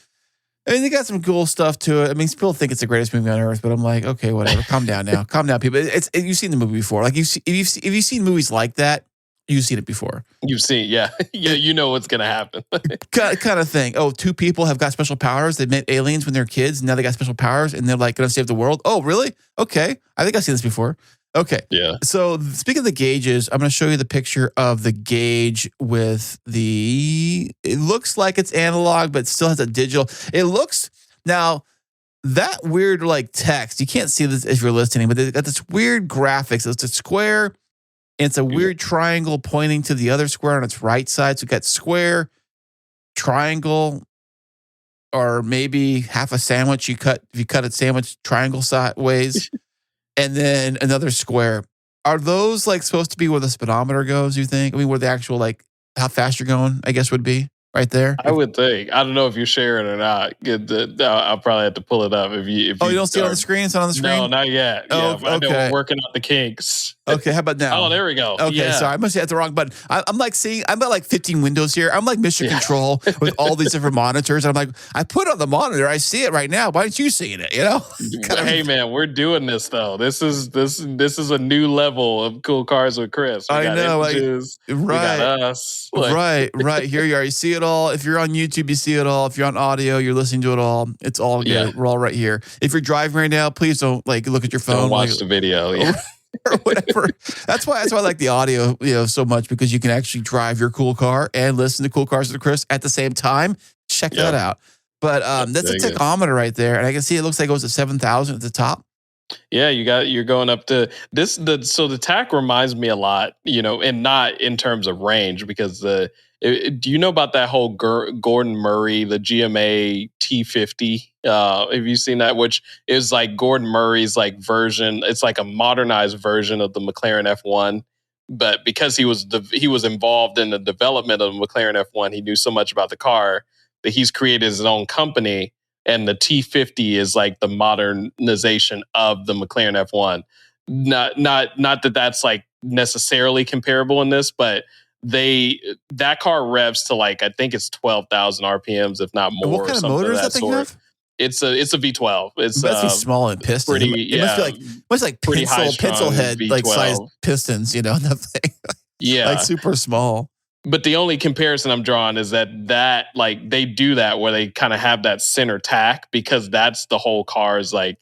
I mean, they got some cool stuff to it. I mean, people think it's the greatest movie on earth, but I'm like, okay, whatever. Calm down now. Calm down, people. You've seen the movie before. If you've seen movies like that, you've seen it before. You've seen, yeah. You know what's going to happen. kind of thing. Oh, two people have got special powers. They met aliens when they were kids, and now they got special powers, and they're going to save the world. Oh, really? Okay. I think I've seen this before. Okay. Yeah. So speaking of the gauges, I'm going to show you the picture of the gauge with it looks like it's analog, but it still has a digital. It looks, now that weird text, you can't see this if you're listening, but they got this weird graphics. It's a square, and it's a weird triangle pointing to the other square on its right side. So you got square, triangle, or maybe half a sandwich. If you cut a sandwich triangle sideways. And then another square. Are those supposed to be where the speedometer goes, you think? I mean, where the actual how fast you're going, I guess, would be right there? I would think. I don't know if you're sharing or not. I'll probably have to pull it up if you don't see it on the screen? It's not on the screen? No, not yet. Oh, okay. I know we're working out the kinks. Okay, how about now? Oh, there we go. Okay, sorry, I must have hit the wrong button. I'm got 15 windows here. I'm like Mission Control with all these different monitors. And I'm like, I put it on the monitor. I see it right now. Why aren't you seeing it? Hey man, we're doing this though. This is a new level of Cool Cars with Chris. We got know, images, right? We got us. Right. Here you are. You see it all. If you're on YouTube, you see it all. If you're on audio, you're listening to it all. It's all good. Yeah. We're all right here. If you're driving right now, please don't look at your phone. Don't watch the video. Yeah. Or whatever. That's why I like the audio, so much, because you can actually drive your cool car and listen to Cool Cars with Chris at the same time. Check that out. But that's a tachometer right there, and I can see it looks like it goes to 7,000 at the top. Yeah, you're going up to this. So the TAC reminds me a lot, and not in terms of range, because do you know about that whole Gordon Murray, the GMA T50? Have you seen that? Which is like Gordon Murray's like version. It's like a modernized version of the McLaren F1. But because he was involved in the development of the McLaren F1, he knew so much about the car that he's created his own company. And the T50 is like the modernization of the McLaren F1. Not that that's like necessarily comparable in this, but that car revs to like, I think it's 12,000 RPMs, if not more. And what kind of motor does that thing have? It's a V12. It's must be small in pistons. It must be like pencil head V12. Like size pistons, that thing. Yeah, like super small. But the only comparison I'm drawing is that like they do that where they kind of have that center tack, because that's the whole car's like,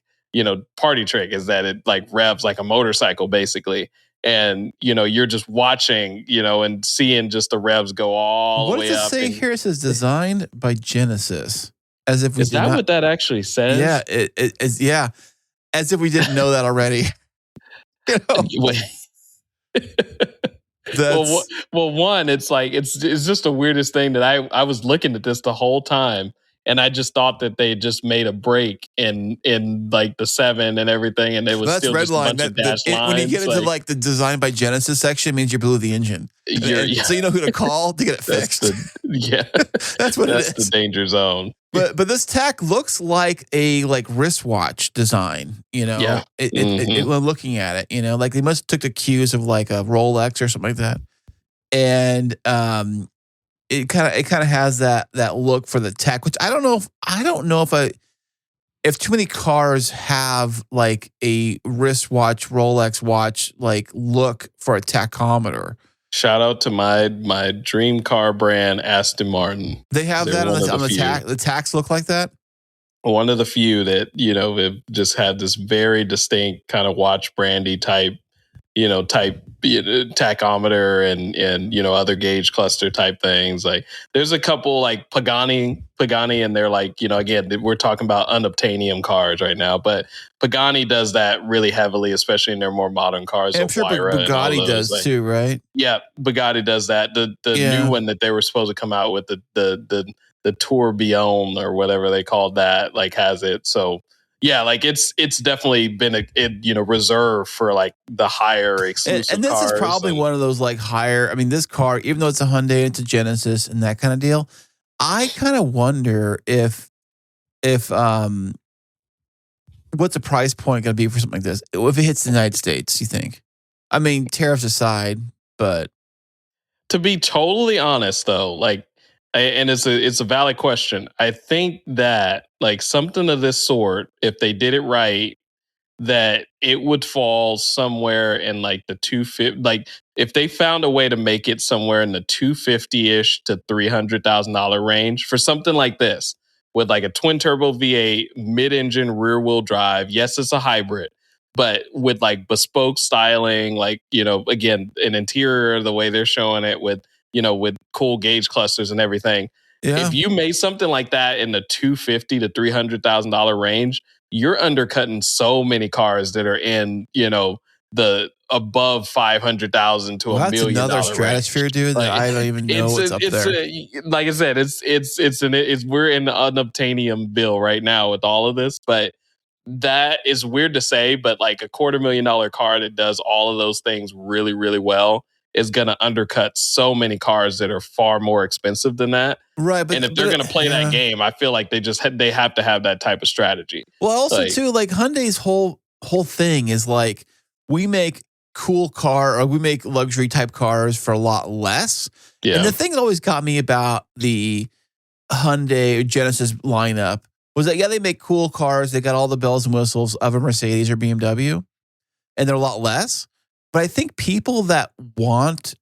party trick, is that it like revs like a motorcycle basically. And, you're just watching, and seeing just the revs go all the way up. What does it say here? It says designed by Genesis. As if is that what that actually says? Yeah, it is. Yeah. As if we didn't know that already. Well, one, it's like it's just the weirdest thing that I was looking at this the whole time, and I just thought that they just made a break in like the 7 and everything, and it was still just a bunch of dash lines. When you get into like the design by Genesis section, it means you blew the engine. So you know who to call to get it fixed. That's what it is. That's the danger zone. But this tack looks like a wristwatch design, Yeah. When looking at it, like they must have took the cues of like a Rolex or something like that, and it kind of has that look for the tech, which I don't know if too many cars have like a wristwatch, Rolex watch like look for a tachometer. Shout out to my dream car brand, Aston Martin. They have that on the tack. The tacks look like that. One of the few that have just had this very distinct kind of watch brandy type tachometer and other gauge cluster type things. Like there's a couple like Pagani, and they're like, again, we're talking about unobtainium cars right now, but Pagani does that really heavily, especially in their more modern cars. And I'm sure Bugatti does too, right? Yeah, Bugatti does that. The new one that they were supposed to come out with, the Tourbillon or whatever they called that, like has it. So yeah, like it's definitely been reserved for like the higher exclusive and this cars. is probably one of those like higher. I mean, this car, even though it's a Hyundai, it's a Genesis and that kind of deal. I kind of wonder if what's the price point going to be for something like this if it hits the United States? You think? I mean, tariffs aside, but to be totally honest, though, like. And it's a valid question. I think that like something of this sort, if they did it right, that it would fall somewhere in like the 250. Like if they found a way to make it somewhere in the $250-ish to $300,000 range for something like this, with like a twin turbo V8, mid-engine, rear wheel drive. Yes, it's a hybrid, but with like bespoke styling, like again, an interior the way they're showing it with cool gauge clusters and everything. Yeah. If you made something like that in the $250,000 to $300,000 range, you're undercutting so many cars that are in, the above 500,000 to $1 million. That's another stratosphere, range. Dude. That I don't even know what's up there. Like I said, we're in the unobtainium bill right now with all of this, but that is weird to say. But like a $250,000 car that does all of those things really, really well is going to undercut so many cars that are far more expensive than that. Right. And if they're going to play that game, I feel like they have to have that type of strategy. Well, also too, like Hyundai's whole thing is like, we make cool car or we make luxury type cars for a lot less. Yeah. And the thing that always got me about the Hyundai or Genesis lineup was that, yeah, they make cool cars. They got all the bells and whistles of a Mercedes or BMW, and they're a lot less. But I think people that this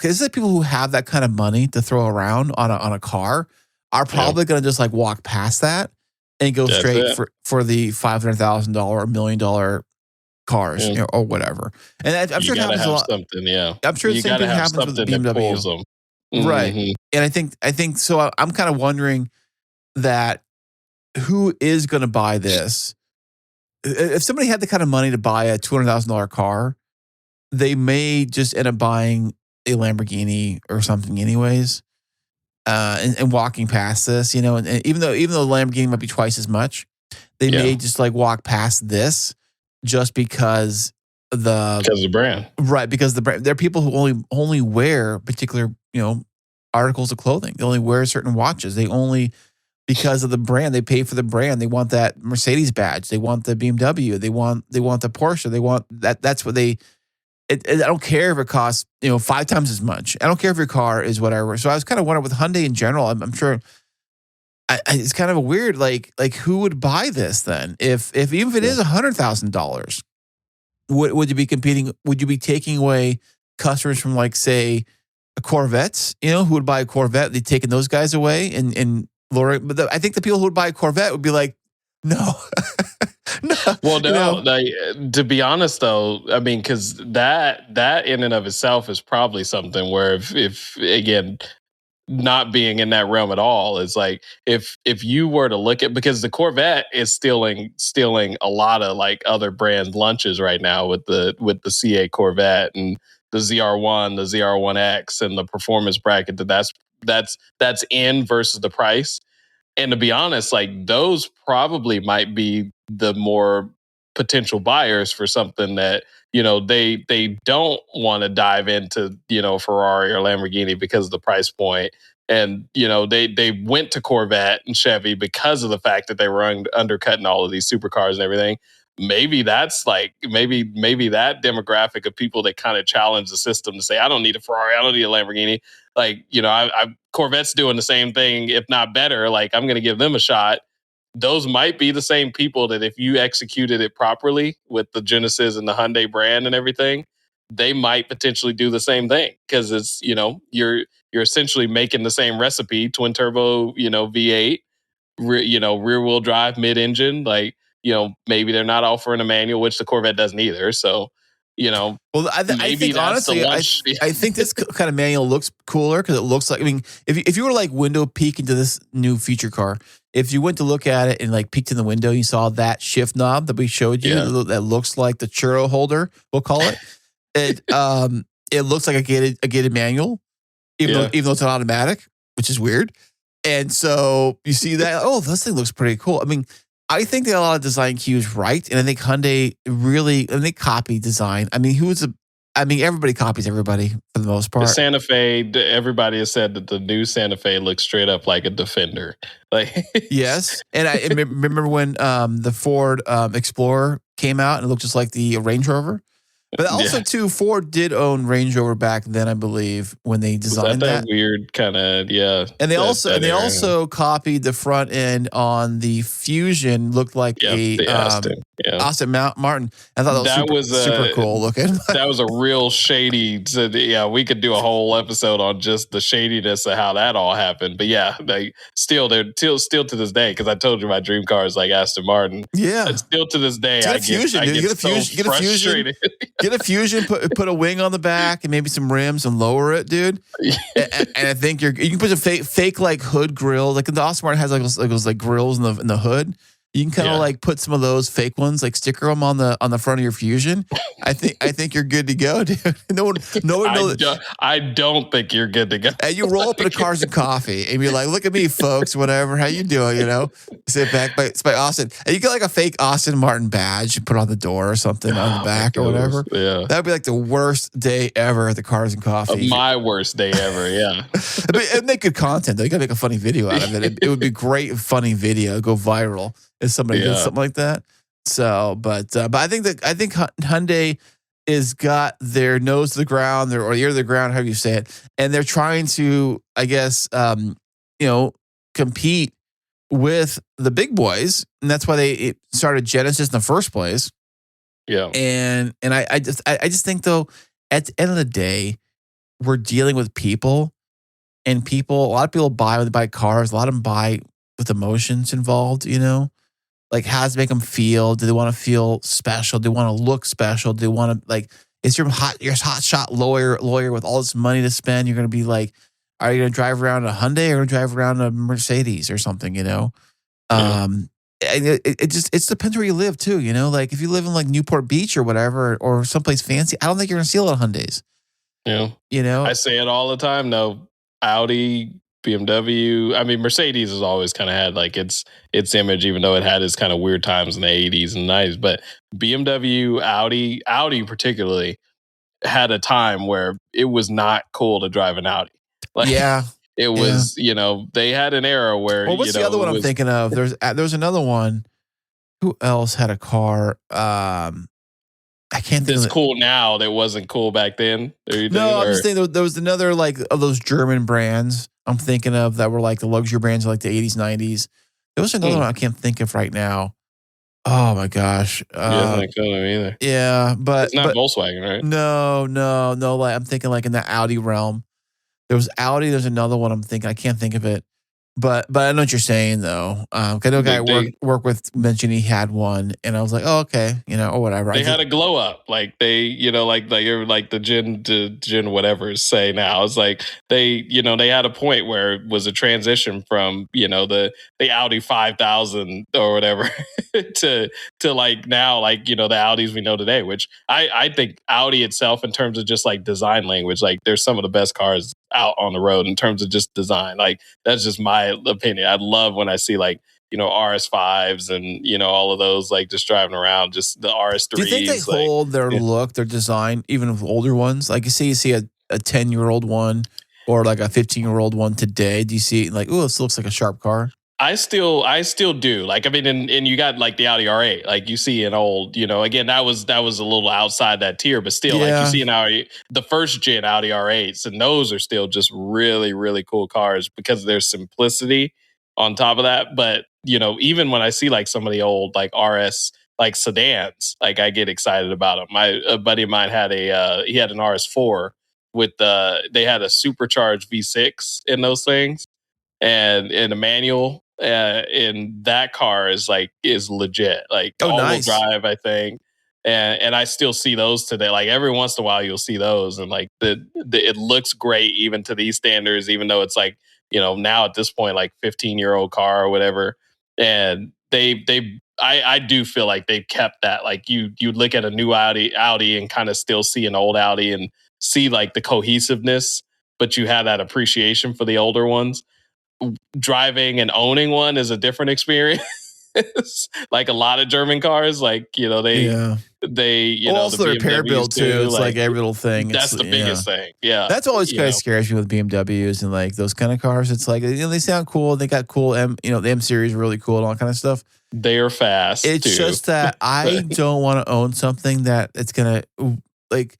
is like people who have that kind of money to throw around on a car are probably going to just like walk past that and go straight for the $500,000 or $1 million cars or whatever. And I'm sure it happens a lot. I'm sure the same thing happens with BMW. Mm-hmm. Right. And I think so. I'm kind of wondering that who is going to buy this? If somebody had the kind of money to buy a $200,000 car, they may just end up buying a Lamborghini or something anyways, and walking past this, and even though the Lamborghini might be twice as much, they may just like walk past this just because the brand. Right, because the brand. There are people who only wear particular, articles of clothing. They only wear certain watches. They only, because of the brand, they pay for the brand. They want that Mercedes badge. They want the BMW. They want the Porsche. They want that. That's what they. I don't care if it costs 5 times as much. I don't care if your car is whatever. So I was kind of wondering with Hyundai in general. I'm sure. It's kind of a weird like who would buy this then if even if it is $100,000. Would you be competing? Would you be taking away customers from like say a Corvette? Who would buy a Corvette? They taking those guys away and lowering. But I think the people who would buy a Corvette would be like, no. No. Well, no. Like, to be honest, though, I mean, because that in and of itself is probably something where if again, not being in that realm at all, is like if you were to look at, because the Corvette is stealing a lot of like other brand lunches right now with the C8 Corvette and the ZR1, the ZR1X, and the performance bracket that's in versus the price. And to be honest, like those probably might be the more potential buyers for something that, they don't want to dive into, Ferrari or Lamborghini because of the price point. And, they went to Corvette and Chevy because of the fact that they were undercutting all of these supercars and everything. Maybe that's like, maybe that demographic of people that kind of challenge the system to say, I don't need a Ferrari, I don't need a Lamborghini. Like, Corvette's doing the same thing, if not better. Like, I'm going to give them a shot. Those might be the same people that if you executed it properly with the Genesis and the Hyundai brand and everything, they might potentially do the same thing. Because it's, you're essentially making the same recipe, twin turbo, V8, rear wheel drive, mid engine. Like, maybe they're not offering a manual, which the Corvette doesn't either. So, well, I think honestly, I think this kind of manual looks cooler because it looks like, I mean, if you were like window peek into this new feature car, if you went to look at it and like peeked in the window, you saw that shift knob that we showed you that looks like the churro holder, we'll call it. It looks like a gated manual, even though it's an automatic, which is weird. And so you see that, oh, this thing looks pretty cool. I mean, I think they got a lot of design cues right, and I think Hyundai they copy design. I mean, everybody copies everybody for the most part. The Santa Fe, everybody has said that the new Santa Fe looks straight up like a Defender. Like, yes, and I remember when the Ford Explorer came out and it looked just like the Range Rover. But also, too, Ford did own Range Rover back then, I believe, when they designed that. Weird kind of, And they also copied the front end on the Fusion, looked like the Aston Martin. I thought that was super cool looking. That was a real shady. We could do a whole episode on just the shadiness of how that all happened. But they're still to this day, because I told you my dream car is like Aston Martin. Yeah, and still to this day, get a Fusion. Get a Fusion, put a wing on the back and maybe some rims and lower it, dude. And I think you can put a fake like hood grill. Like the Aston Martin has like those like grills in the hood. You can kind of like put some of those fake ones, like sticker them on the front of your Fusion. I think you're good to go, dude. No one knows. I don't think you're good to go. And you roll up in a Cars and Coffee and be like, "Look at me, folks. Whatever. How you doing? Sit back it's by Austin, and you get like a fake Aston Martin badge, you put on the door or something on the back or whatever. Yeah, that'd be like the worst day ever at the Cars and Coffee. My worst day ever. Yeah, but make good content though. You gotta make a funny video out of it. It would be great, funny video, go viral. If somebody did something like that. So, but I think Hyundai is got their nose to the ground, or ear to the ground, however you say it, and they're trying to, I guess, compete with the big boys, and that's why they started Genesis in the first place. Yeah, and I just think though, at the end of the day, we're dealing with people, and a lot of people buy when they buy cars. A lot of them buy with emotions involved, Like, how does it make them feel? Do they want to feel special? Do they want to look special? Do they want to, like, is your hot shot lawyer with all this money to spend? You're going to be like, Are you going to drive around a Hyundai or going to drive around a Mercedes or something, And it just depends where you live too, Like if you live in like Newport Beach or whatever, or someplace fancy, I don't think you're going to see a lot of Hyundais. I say it all the time. No, Audi, BMW. I mean, Mercedes has always kind of had like its image, even though it had its kind of weird times in the 80s and 90s. But BMW, Audi particularly had a time where it was not cool to drive an Audi. Like, it was, they had an era where. Well, what's the other one I'm thinking of? There's another one. Who else had a car? I can't think. That's cool now. That wasn't cool back then. No, I'm just thinking there was another like of those German brands I'm thinking of that were like the luxury brands of like the 80s, 90s. There was another one I can't think of right now. Oh my gosh. Not either. Yeah, but it's not Volkswagen, right? No. Like I'm thinking like in the Audi realm. There was Audi. There's another one I'm thinking. I can't think of it. But I know what you're saying though. I know a guy I work with mentioned he had one, and I was like, oh okay, or whatever. They had a glow up, like they, like you're like the Gen whatever say now. It's like they had a point where it was a transition from the Audi 5000 or whatever to like now like the Audis we know today. Which I think Audi itself in terms of just like design language, like there's some of the best cars out on the road in terms of just design. Like that's just my opinion. I love when I see like RS5s and all of those like just driving around, just the RS3s. Do you think they hold their look, their design, even with older ones? Like you see a 10-year-old one or like a 15-year-old one today. Do you see like, oh, this looks like a sharp car? I still do. Like, I mean, and you got like the Audi R8, like you see an old, again, that was a little outside that tier, but still like you see an Audi, the first gen Audi R8s, and those are still just really, really cool cars because of their simplicity on top of that. But, even when I see like some of the old like RS, like sedans, like I get excited about them. A buddy of mine had he had an RS4 with they had a supercharged V6 in those things and in a manual. And that car is legit, like all-wheel drive, I think. And I still see those today. Like every once in a while, you'll see those, and like it looks great even to these standards, even though it's like now at this point like 15-year-old car or whatever. And I do feel like they've kept that. Like you look at a new Audi and kind of still see an old Audi and see like the cohesiveness, but you have that appreciation for the older ones. Driving and owning one is a different experience. Like a lot of German cars, like they also the the repair build too. It's like every little thing. That's the biggest thing. Yeah, that's always kind of scares me with BMWs and like those kind of cars. It's like they sound cool. They got cool the M series really cool and all that kind of stuff. They are fast. It's just that I don't want to own something that it's gonna like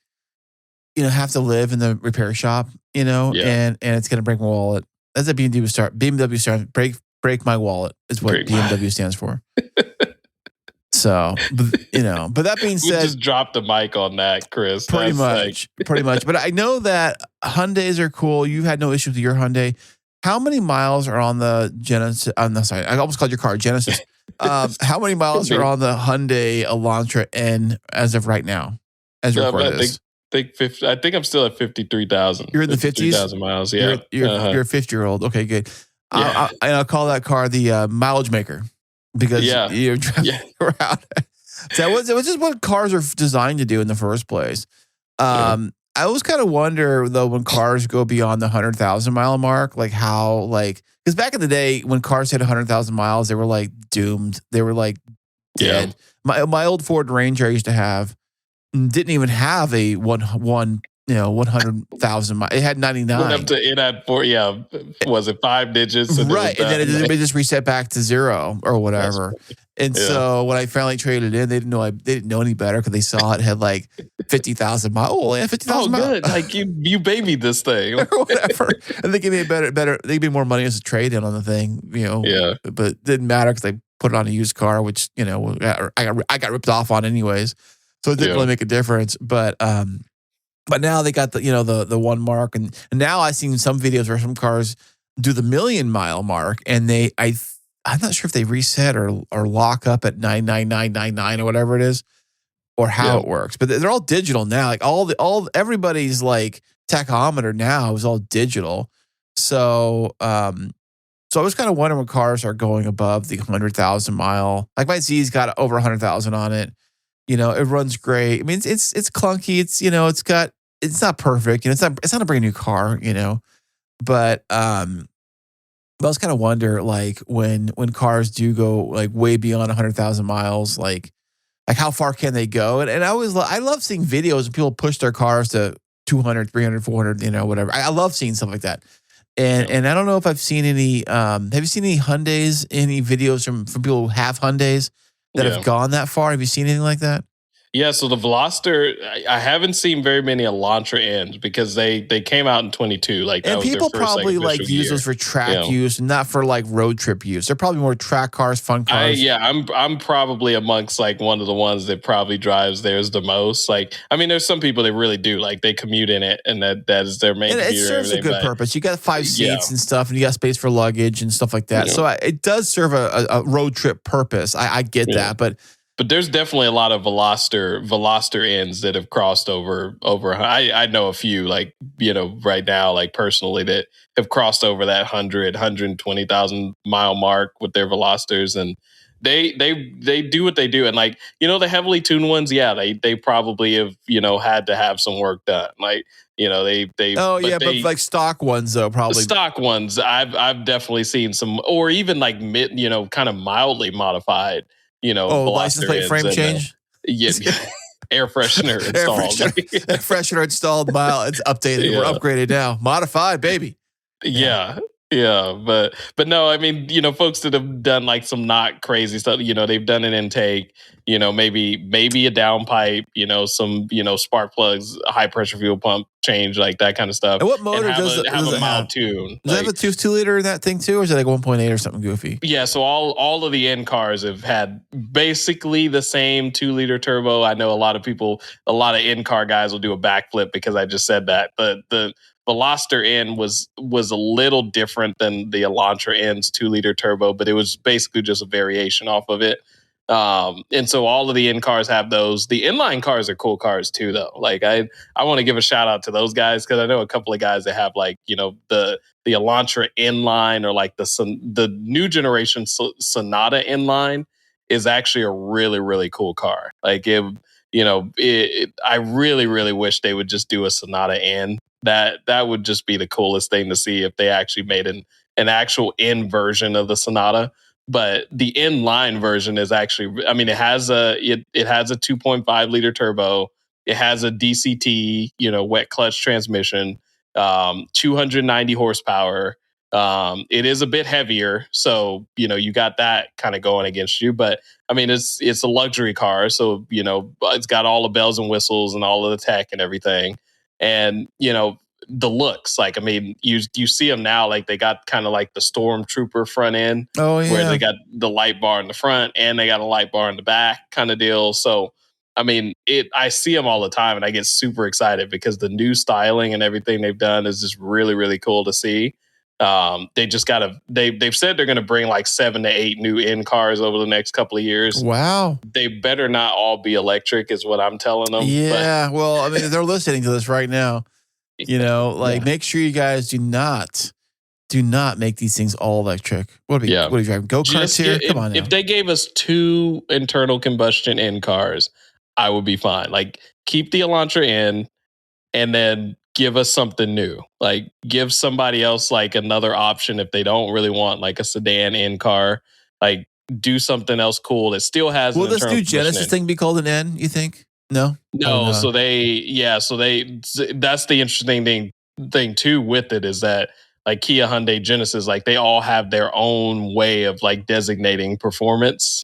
have to live in the repair shop. And it's gonna break my wallet. That's a BMW start. BMW start. Break my wallet is what BMW stands for. So, but that being said, we just dropped the mic on that, Chris. Pretty much. But I know that Hyundais are cool. You had no issues with your Hyundai. How many miles are on the Genesis? Sorry, I almost called your car Genesis. How many miles are on the Hyundai Elantra N as of right now? As you record this. I think I'm still at 53,000. You're in the 50s? 53,000 miles, yeah. You're a 50-year-old. Okay, good. Yeah. I'll call that car the mileage maker because you're driving around. So it was just what cars are designed to do in the first place. I always kind of wonder, though, when cars go beyond the 100,000 mile mark, like how, like, because back in the day when cars hit 100,000 miles, they were like doomed. They were like dead. My old Ford Ranger I used to have didn't even have a 100,000 miles. It had 99. It had 4, was it 5 digits? Right. And then it just reset back to 0 or whatever. And so when I finally traded in, they didn't know any better because they saw it had like 50,000 miles. Oh, yeah, 50,000 miles. Good. Like you babied this thing. Or whatever. And they gave me a better, they gave me more money as a trade in on the thing, but it didn't matter because they put it on a used car, which, I got ripped off on anyways. So it didn't really make a difference. But now they got the 1 mark, and now I've seen some videos where some cars do the 1,000,000 mile mark, and I'm not sure if they reset or lock up at 99999 or whatever it is, or how it works. But they're all digital now. Like everybody's like tachometer now is all digital. So, so I was kind of wondering when cars are going above the 100,000 mile. Like my Z's got over 100,000 on it. You know, it runs great. I mean, it's clunky. It's, you know, it's not perfect. You know, it's not a brand new car. You know, but I was kind of wonder like when cars do go like way beyond 100,000 miles, like how far can they go? And I love seeing videos of people push their cars to 200, 300, 400, you know, whatever. I love seeing stuff like that. And I don't know if I've seen any, have you seen any Hyundais, any videos from people who have Hyundais that have gone that far? Have you seen anything like that? Yeah, so the Veloster, I haven't seen very many Elantra N's because they came out in 22. Like, that And was their people first, probably like use year. those for track use, not for like road trip use. They're probably more track cars, fun cars. I'm probably amongst like one of the ones that probably drives theirs the most. Like, I mean, there's some people that really do, like they commute in it, and that is their main. And it serves a good purpose. You got 5 seats and stuff, and you got space for luggage and stuff like that. So it does serve a road trip purpose. I get that, but there's definitely a lot of Veloster N's that have crossed over. I know a few, like, you know, right now, like personally, that have crossed over that 120,000 mile mark with their Velosters, and they do what they do. And like, you know, the heavily tuned ones, they probably have, you know, had to have some work done. Like, you know, but like stock ones though, probably stock ones. I've definitely seen some, or even like you know, kind of mildly modified. You know, license plate frame change. Air freshener installed. Air freshener installed. Mile, it's updated. We're upgraded now. Modified, baby. Yeah, but no, I mean, you know, folks that have done like some not crazy stuff. You know, they've done an intake. You know, maybe a downpipe. You know, some spark plugs, high pressure fuel pump change, like that kind of stuff. And what motor does it have? Mild tune. Does it have a 2 liter in that thing too, or is it like 1.8 or something goofy? Yeah, so all of the N cars have had basically the same 2-liter turbo. I know a lot of N car guys will do a backflip because I just said that. The Veloster N was a little different than the Elantra N's 2-liter turbo, but it was basically just a variation off of it. And so all of the N cars have those. The inline cars are cool cars too, though. Like I want to give a shout out to those guys because I know a couple of guys that have like, you know, the Elantra inline, or like the new generation Sonata inline is actually a really, really cool car. Like I really, really wish they would just do a Sonata N. That would just be the coolest thing to see if they actually made an actual N version of the Sonata. But the inline version is actually, I mean, it has a 2.5 liter turbo. It has a DCT, you know, wet clutch transmission, 290 horsepower. It is a bit heavier, so you know you got that kind of going against you. But I mean, it's a luxury car, so you know it's got all the bells and whistles and all of the tech and everything. And you know, the looks, like, I mean, you see them now, like they got kind of like the Stormtrooper front end, where they got the light bar in the front and they got a light bar in the back kind of deal. So I mean, I see them all the time and I get super excited because the new styling and everything they've done is just really, really cool to see. They just they've said they're going to bring like 7 to 8 new N cars over the next couple of years. Wow. They better not all be electric is what I'm telling them. Yeah. Well, I mean, they're listening to this right now. You know, like make sure you guys do not make these things all electric. What are you driving? Go-karts here? Come on now. If they gave us 2 internal combustion N cars, I would be fine. Like, keep the Elantra N and then give us something new. Like, give somebody else like another option if they don't really want like a sedan N car. Like, do something else cool that still has. Will this new Genesis thing be called an N, you think? No. So that's the interesting thing too with it is that like Kia, Hyundai, Genesis, like they all have their own way of like designating performance,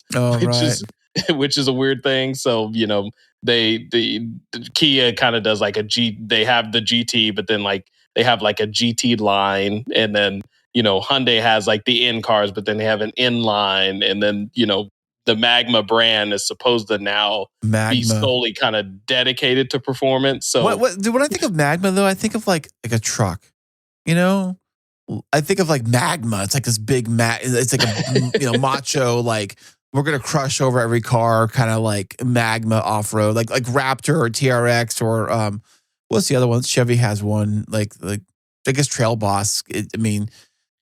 which is a weird thing. So, you know, the Kia kind of does like they have the GT, but then like they have like a GT line, and then, you know, Hyundai has like the N cars, but then they have an N line, and then, you know, the Magma brand is supposed to now be solely kind of dedicated to performance. So when I think of Magma though, I think of like a truck, you know, I think of like Magma. It's like this big it's like a macho, like we're going to crush over every car, kind of like Magma off-road, like Raptor or TRX or what's the other one? Chevy has one like I guess Trail Boss. I mean,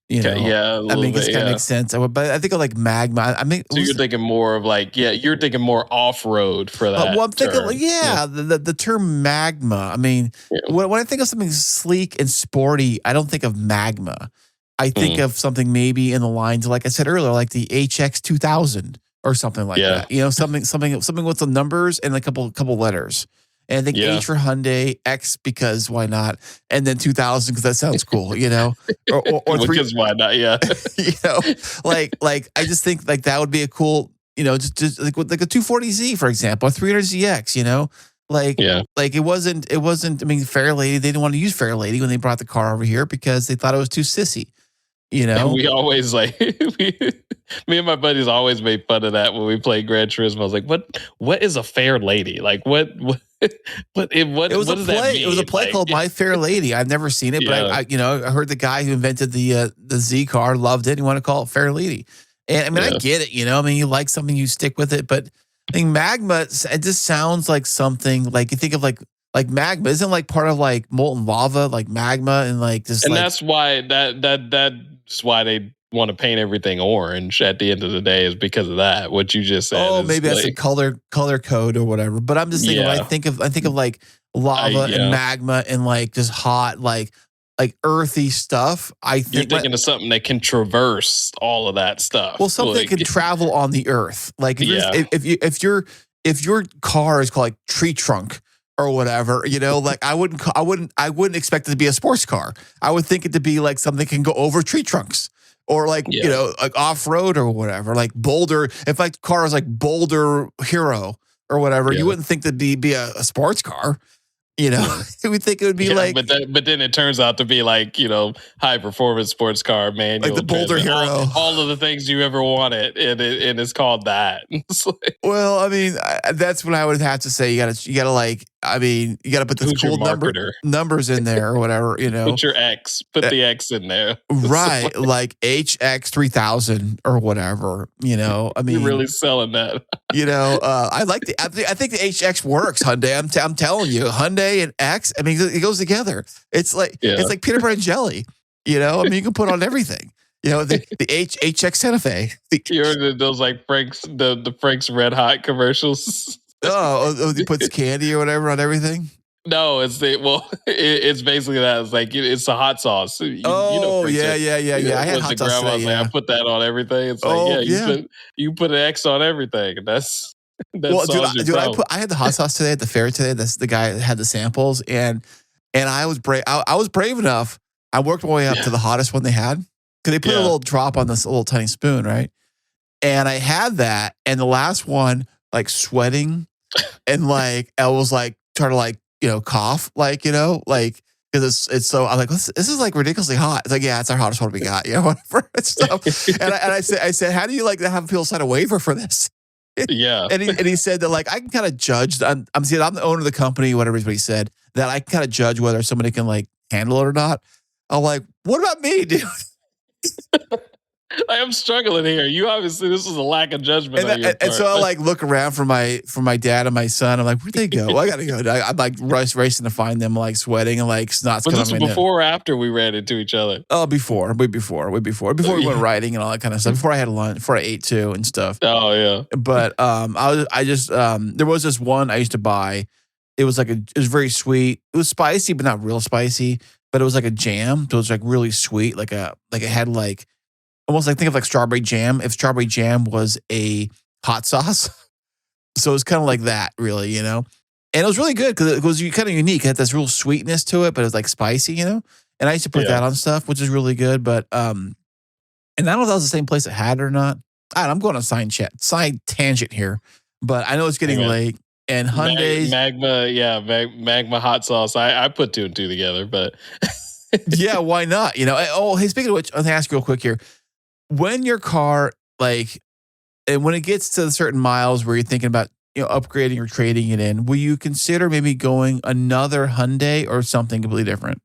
you know, yeah, I mean, this kind of makes sense. But I think of like Magma. I mean, so you're thinking more of like, you're thinking more off road for that. Well, I'm thinking, term. the term Magma. I mean, when I think of something sleek and sporty, I don't think of Magma. I think of something maybe in the lines, like I said earlier, like the HX 2000 or something like that. You know, something with the numbers and a couple letters. And I think H for Hyundai, X because why not, and then 2000 because that sounds cool. You know, or because why not? Yeah, you know, like I just think like that would be a cool. You know, just like a 240Z, for example, a 300ZX, you know, like it wasn't, I mean, Fairlady, they didn't want to use Fairlady when they brought the car over here because they thought it was too sissy, you know? And we always like, me and my buddies always made fun of that when we played Gran Turismo. I was like, what is a fair lady? Like, what does that mean? It was a play called My Fair Lady. I've never seen it, but I heard the guy who invented the Z car loved it. He wanted to call it Fair Lady. And I mean, I get it, you know, I mean, you like something, you stick with it, but I think Magma, it just sounds like something like you think of like Magma isn't like part of like molten lava, like magma and like this. And that's why that's why they want to paint everything orange at the end of the day is because of that. What you just said. Oh, maybe that's a color code or whatever. But I'm just thinking, when I think of like lava and magma and like just hot, like earthy stuff. I think you're thinking of something that can traverse all of that stuff. Well, something that can travel on the earth. Like if your car is called like tree trunk or whatever, you know, like I wouldn't expect it to be a sports car. I would think it to be like something that can go over tree trunks or like you know, like off road or whatever. Like Boulder, if like car is like Boulder Hero or whatever, you wouldn't think that'd be a sports car. You know, we think it would be like, but then it turns out to be like, you know, high performance sports car, manual, like the Boulder Hero, all of the things you ever wanted, and it's called that. Well, I mean, that's what I would have to say. You gotta like, I mean, you gotta put this cool numbers in there or whatever. You know, put your X, put the X in there, right? Like HX 3000 or whatever. You know, I mean, you're really selling that. You know, I think the HX works. Hyundai, I'm telling you, Hyundai and X. I mean, it goes together. It's like peanut butter and jelly. You know, I mean, you can put on everything. You know, the HX Santa Fe. You heard those like Frank's the Frank's Red Hot commercials. He puts candy or whatever on everything. No, it's basically that. It's like it's a hot sauce. You know, yeah. I had hot sauce today. Like, I put that on everything. It's like you put an X on everything. That's well, dude. I had the hot sauce today at the fair today. That's the guy that had the samples, and I was brave. I was brave enough. I worked my way up to the hottest one they had because they put a little drop on this little tiny spoon, right? And I had that, and the last one, like sweating, and like I was like trying to like, you know, cough, like, you know, like, because it's so, I'm like, this is like ridiculously hot. It's like, yeah, it's our hottest one we got, you know, whatever. And I said, how do you like to have people sign a waiver for this? Yeah. And he said that like, I can kind of judge, I'm the owner of the company, whatever he said, that I can kind of judge whether somebody can like handle it or not. I'm like, what about me, dude? I am struggling here. You obviously, this is a lack of judgment. And so I like look around for my dad and my son. I'm like, where'd they go? Well, I gotta go. I'm like racing to find them, like sweating and like snots. Was this before or after we ran into each other? Oh, before we went riding and all that kind of stuff. Before I had lunch, before I ate too and stuff. Oh yeah. But there was this one I used to buy. It was very sweet. It was spicy, but not real spicy. But it was like a jam. So it was like really sweet. Like it had like. Almost like think of like strawberry jam. If strawberry jam was a hot sauce, so it was kind of like that, really, you know. And it was really good because it was kind of unique. It had this real sweetness to it, but it was like spicy, you know. And I used to put that on stuff, which is really good. But and I don't know if that was the same place that had it or not. I'm going on side tangent here, but I know it's getting late. And Hyundai's Magma hot sauce. I put two and two together, but yeah, why not? You know. Oh, hey, speaking of which, I'm gonna ask you real quick here. When your car, like, and when it gets to certain miles where you're thinking about, you know, upgrading or trading it in, will you consider maybe going another Hyundai or something completely different?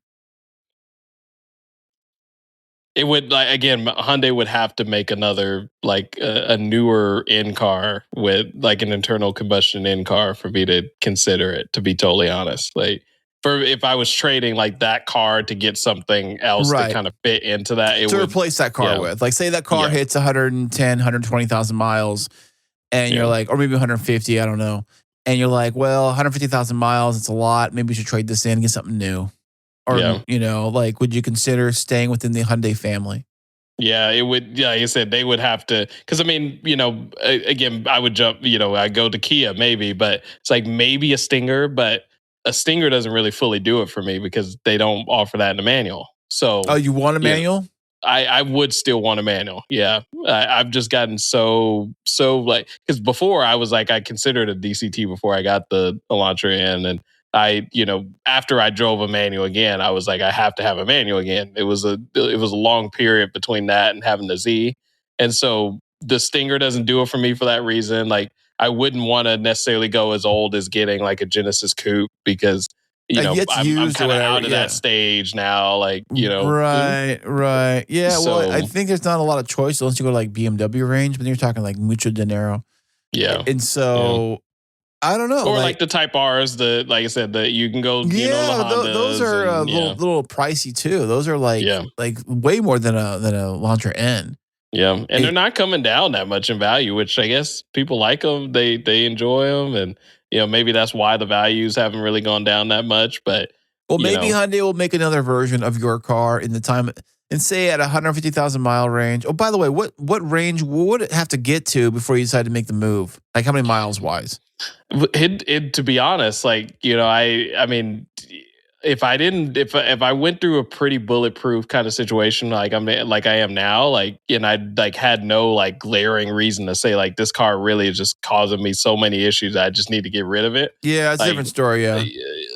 It would, like, again, Hyundai would have to make another, like, a newer N car with like an internal combustion N car for me to consider it, to be totally honest. Like, for if I was trading like that car to get something else to kind of fit into that, it to would replace that car with. Like, say that car hits 110, 120,000 miles, and you're like, or maybe 150, I don't know. And you're like, well, 150,000 miles, it's a lot. Maybe we should trade this in and get something new. Or, you know, like, would you consider staying within the Hyundai family? Yeah, it would. Yeah, like I said, they would have to. Because I mean, you know, again, I would jump. You know, I go to Kia maybe, but it's like maybe a Stinger, but a Stinger doesn't really fully do it for me because they don't offer that in a manual. So, oh, you want a manual? I would still want a manual. Yeah, I've just gotten so like, because before I was like, I considered a DCT before I got the Elantra N, and I, you know, after I drove a manual again, I was like, I have to have a manual again. It was a long period between that and having the Z, and so the Stinger doesn't do it for me for that reason. Like, I wouldn't want to necessarily go as old as getting like a Genesis Coupe because, you know, I'm kind of out of that stage now. Like, you know, right. Yeah. So, well, I think there's not a lot of choice unless you go to like BMW range, but then you're talking like mucho dinero. Yeah. And so I don't know. Or like the Type R's, like I said, that you can go. Yeah, you know, the Hondas those are a little pricey too. Those are like way more than a Elantra N. Yeah, and they're not coming down that much in value, which I guess people like them. They enjoy them, and you know, maybe that's why the values haven't really gone down that much. But maybe Hyundai will make another version of your car in the time, and say at 150,000 mile range. Oh, by the way, what range would it have to get to before you decide to make the move? Like how many miles wise? To be honest, like, you know, I mean, if I went through a pretty bulletproof kind of situation, like I am now, like, and I like had no like glaring reason to say like this car really is just causing me so many issues, I just need to get rid of it. Yeah, it's like, a different story. Yeah,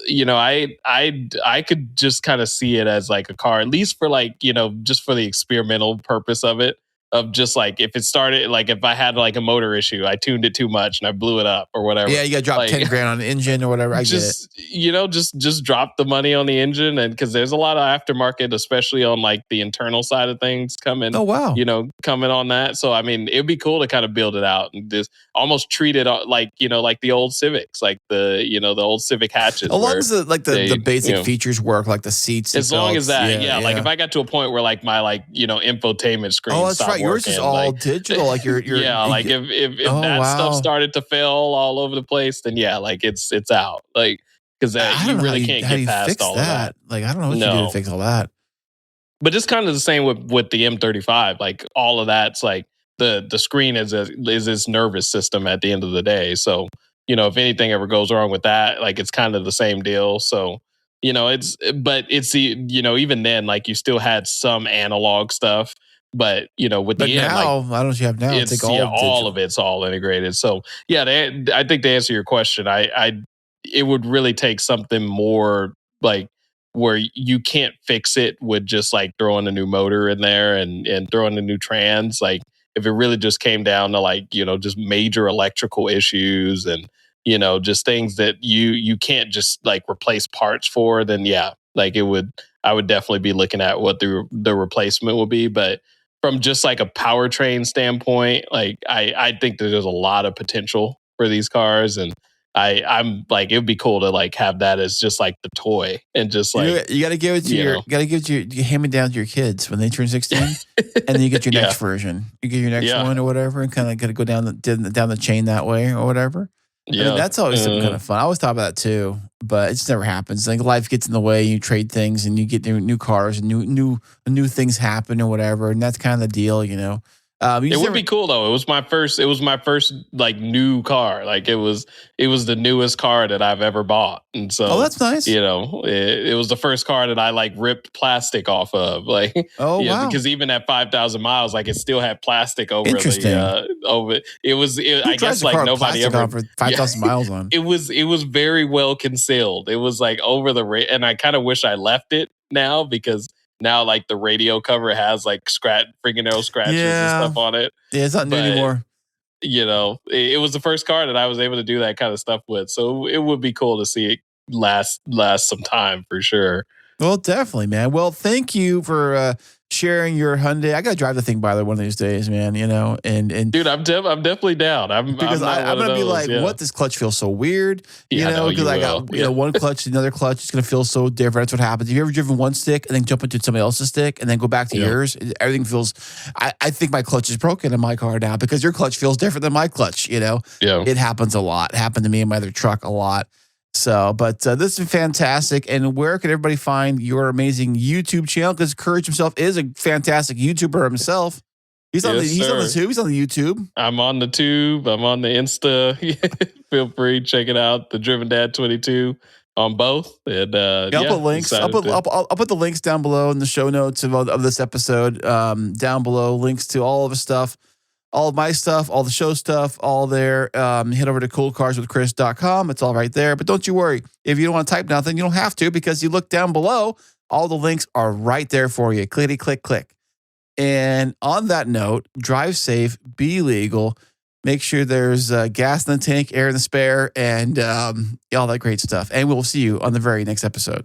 you know, I could just kind of see it as like a car, at least for like, you know, just for the experimental purpose of it. Of just like if it started, like if I had like a motor issue, I tuned it too much and I blew it up or whatever. Yeah, you got to drop like, 10 grand on the engine or whatever. I get it. You know, just drop the money on the engine, and because there's a lot of aftermarket, especially on like the internal side of things coming. Oh wow, you know, coming on that. So I mean, it'd be cool to kind of build it out and just almost treat it like, you know, like the old Civics, like the, you know, the old Civic hatches. As long as the basic, you know, features work, like the seats. As long as that, like if I got to a point where like my like, you know, infotainment screen. Oh, that's right. Yours is all like, digital. Like you're like if that stuff started to fail all over the place, then like it's out. Like because you really can't get past all that. Like I don't know what you do to fix all that. But it's kind of the same with the M35. Like all of that's like the screen is its nervous system at the end of the day. So, you know, if anything ever goes wrong with that, like it's kind of the same deal. So, you know, it's you know, even then, like you still had some analog stuff. But you know, with the now, why don't you have now? It's all of it's all integrated. So yeah, I think to answer your question, it would really take something more like where you can't fix it with just like throwing a new motor in there and throwing a new trans. Like if it really just came down to like, you know, just major electrical issues and, you know, just things that you can't just like replace parts for, then like I would definitely be looking at what the replacement will be. But from just like a powertrain standpoint, like I think that there's a lot of potential for these cars, and I'm like, it would be cool to like have that as just like the toy, and just like you got to give it to you hand it down to your kids when they turn 16, and then you get your next version. You get your next one or whatever, and kind of got to go down the chain that way or whatever. Yeah, I mean, that's always something kind of fun. I always thought about that too, but it just never happens. Like life gets in the way, you trade things, and you get new cars, and new things happen or whatever, and that's kind of the deal, you know. It would be cool though. It was my first like new car. Like it was the newest car that I've ever bought, and so that's nice. You know, it was the first car that I like ripped plastic off of. Like wow, because even at 5,000 miles, like it still had plastic over over. It was. I guess like nobody ever for 5,000 miles on. It was very well concealed. It was like over the and I kind of wish I left it now because. Now, like the radio cover has like fingernail scratches and stuff on it. Yeah, it's not new anymore. You know, it was the first car that I was able to do that kind of stuff with. So it would be cool to see it last some time for sure. Well, definitely, man. Well, thank you for sharing your Hyundai. I gotta drive the thing by the way one of these days, man. You know, and dude, I'm definitely down. I'm gonna be like, what? This clutch feels so weird, you know? Because I got one clutch, another clutch. It's gonna feel so different. That's what happens. Have you ever driven one stick and then jump into somebody else's stick and then go back to yours? Everything feels. I think my clutch is broken in my car now because your clutch feels different than my clutch. You know, it happens a lot. It happened to me in my other truck a lot. So, but this is fantastic. And where can everybody find your amazing YouTube channel? Because Courage himself is a fantastic YouTuber himself. He's on the tube. He's on the YouTube. I'm on the tube. I'm on the Insta. Feel free, check it out. The Driven Dad 22 on both. And I'll put links. I'll put the links down below in the show notes of this episode. Down below, links to all of the stuff. All of my stuff, all the show stuff, all there. Head over to coolcarswithchris.com. It's all right there. But don't you worry. If you don't want to type nothing, you don't have to because you look down below. All the links are right there for you. Clickety, click, click. And on that note, drive safe, be legal. Make sure there's gas in the tank, air in the spare, and all that great stuff. And we'll see you on the very next episode.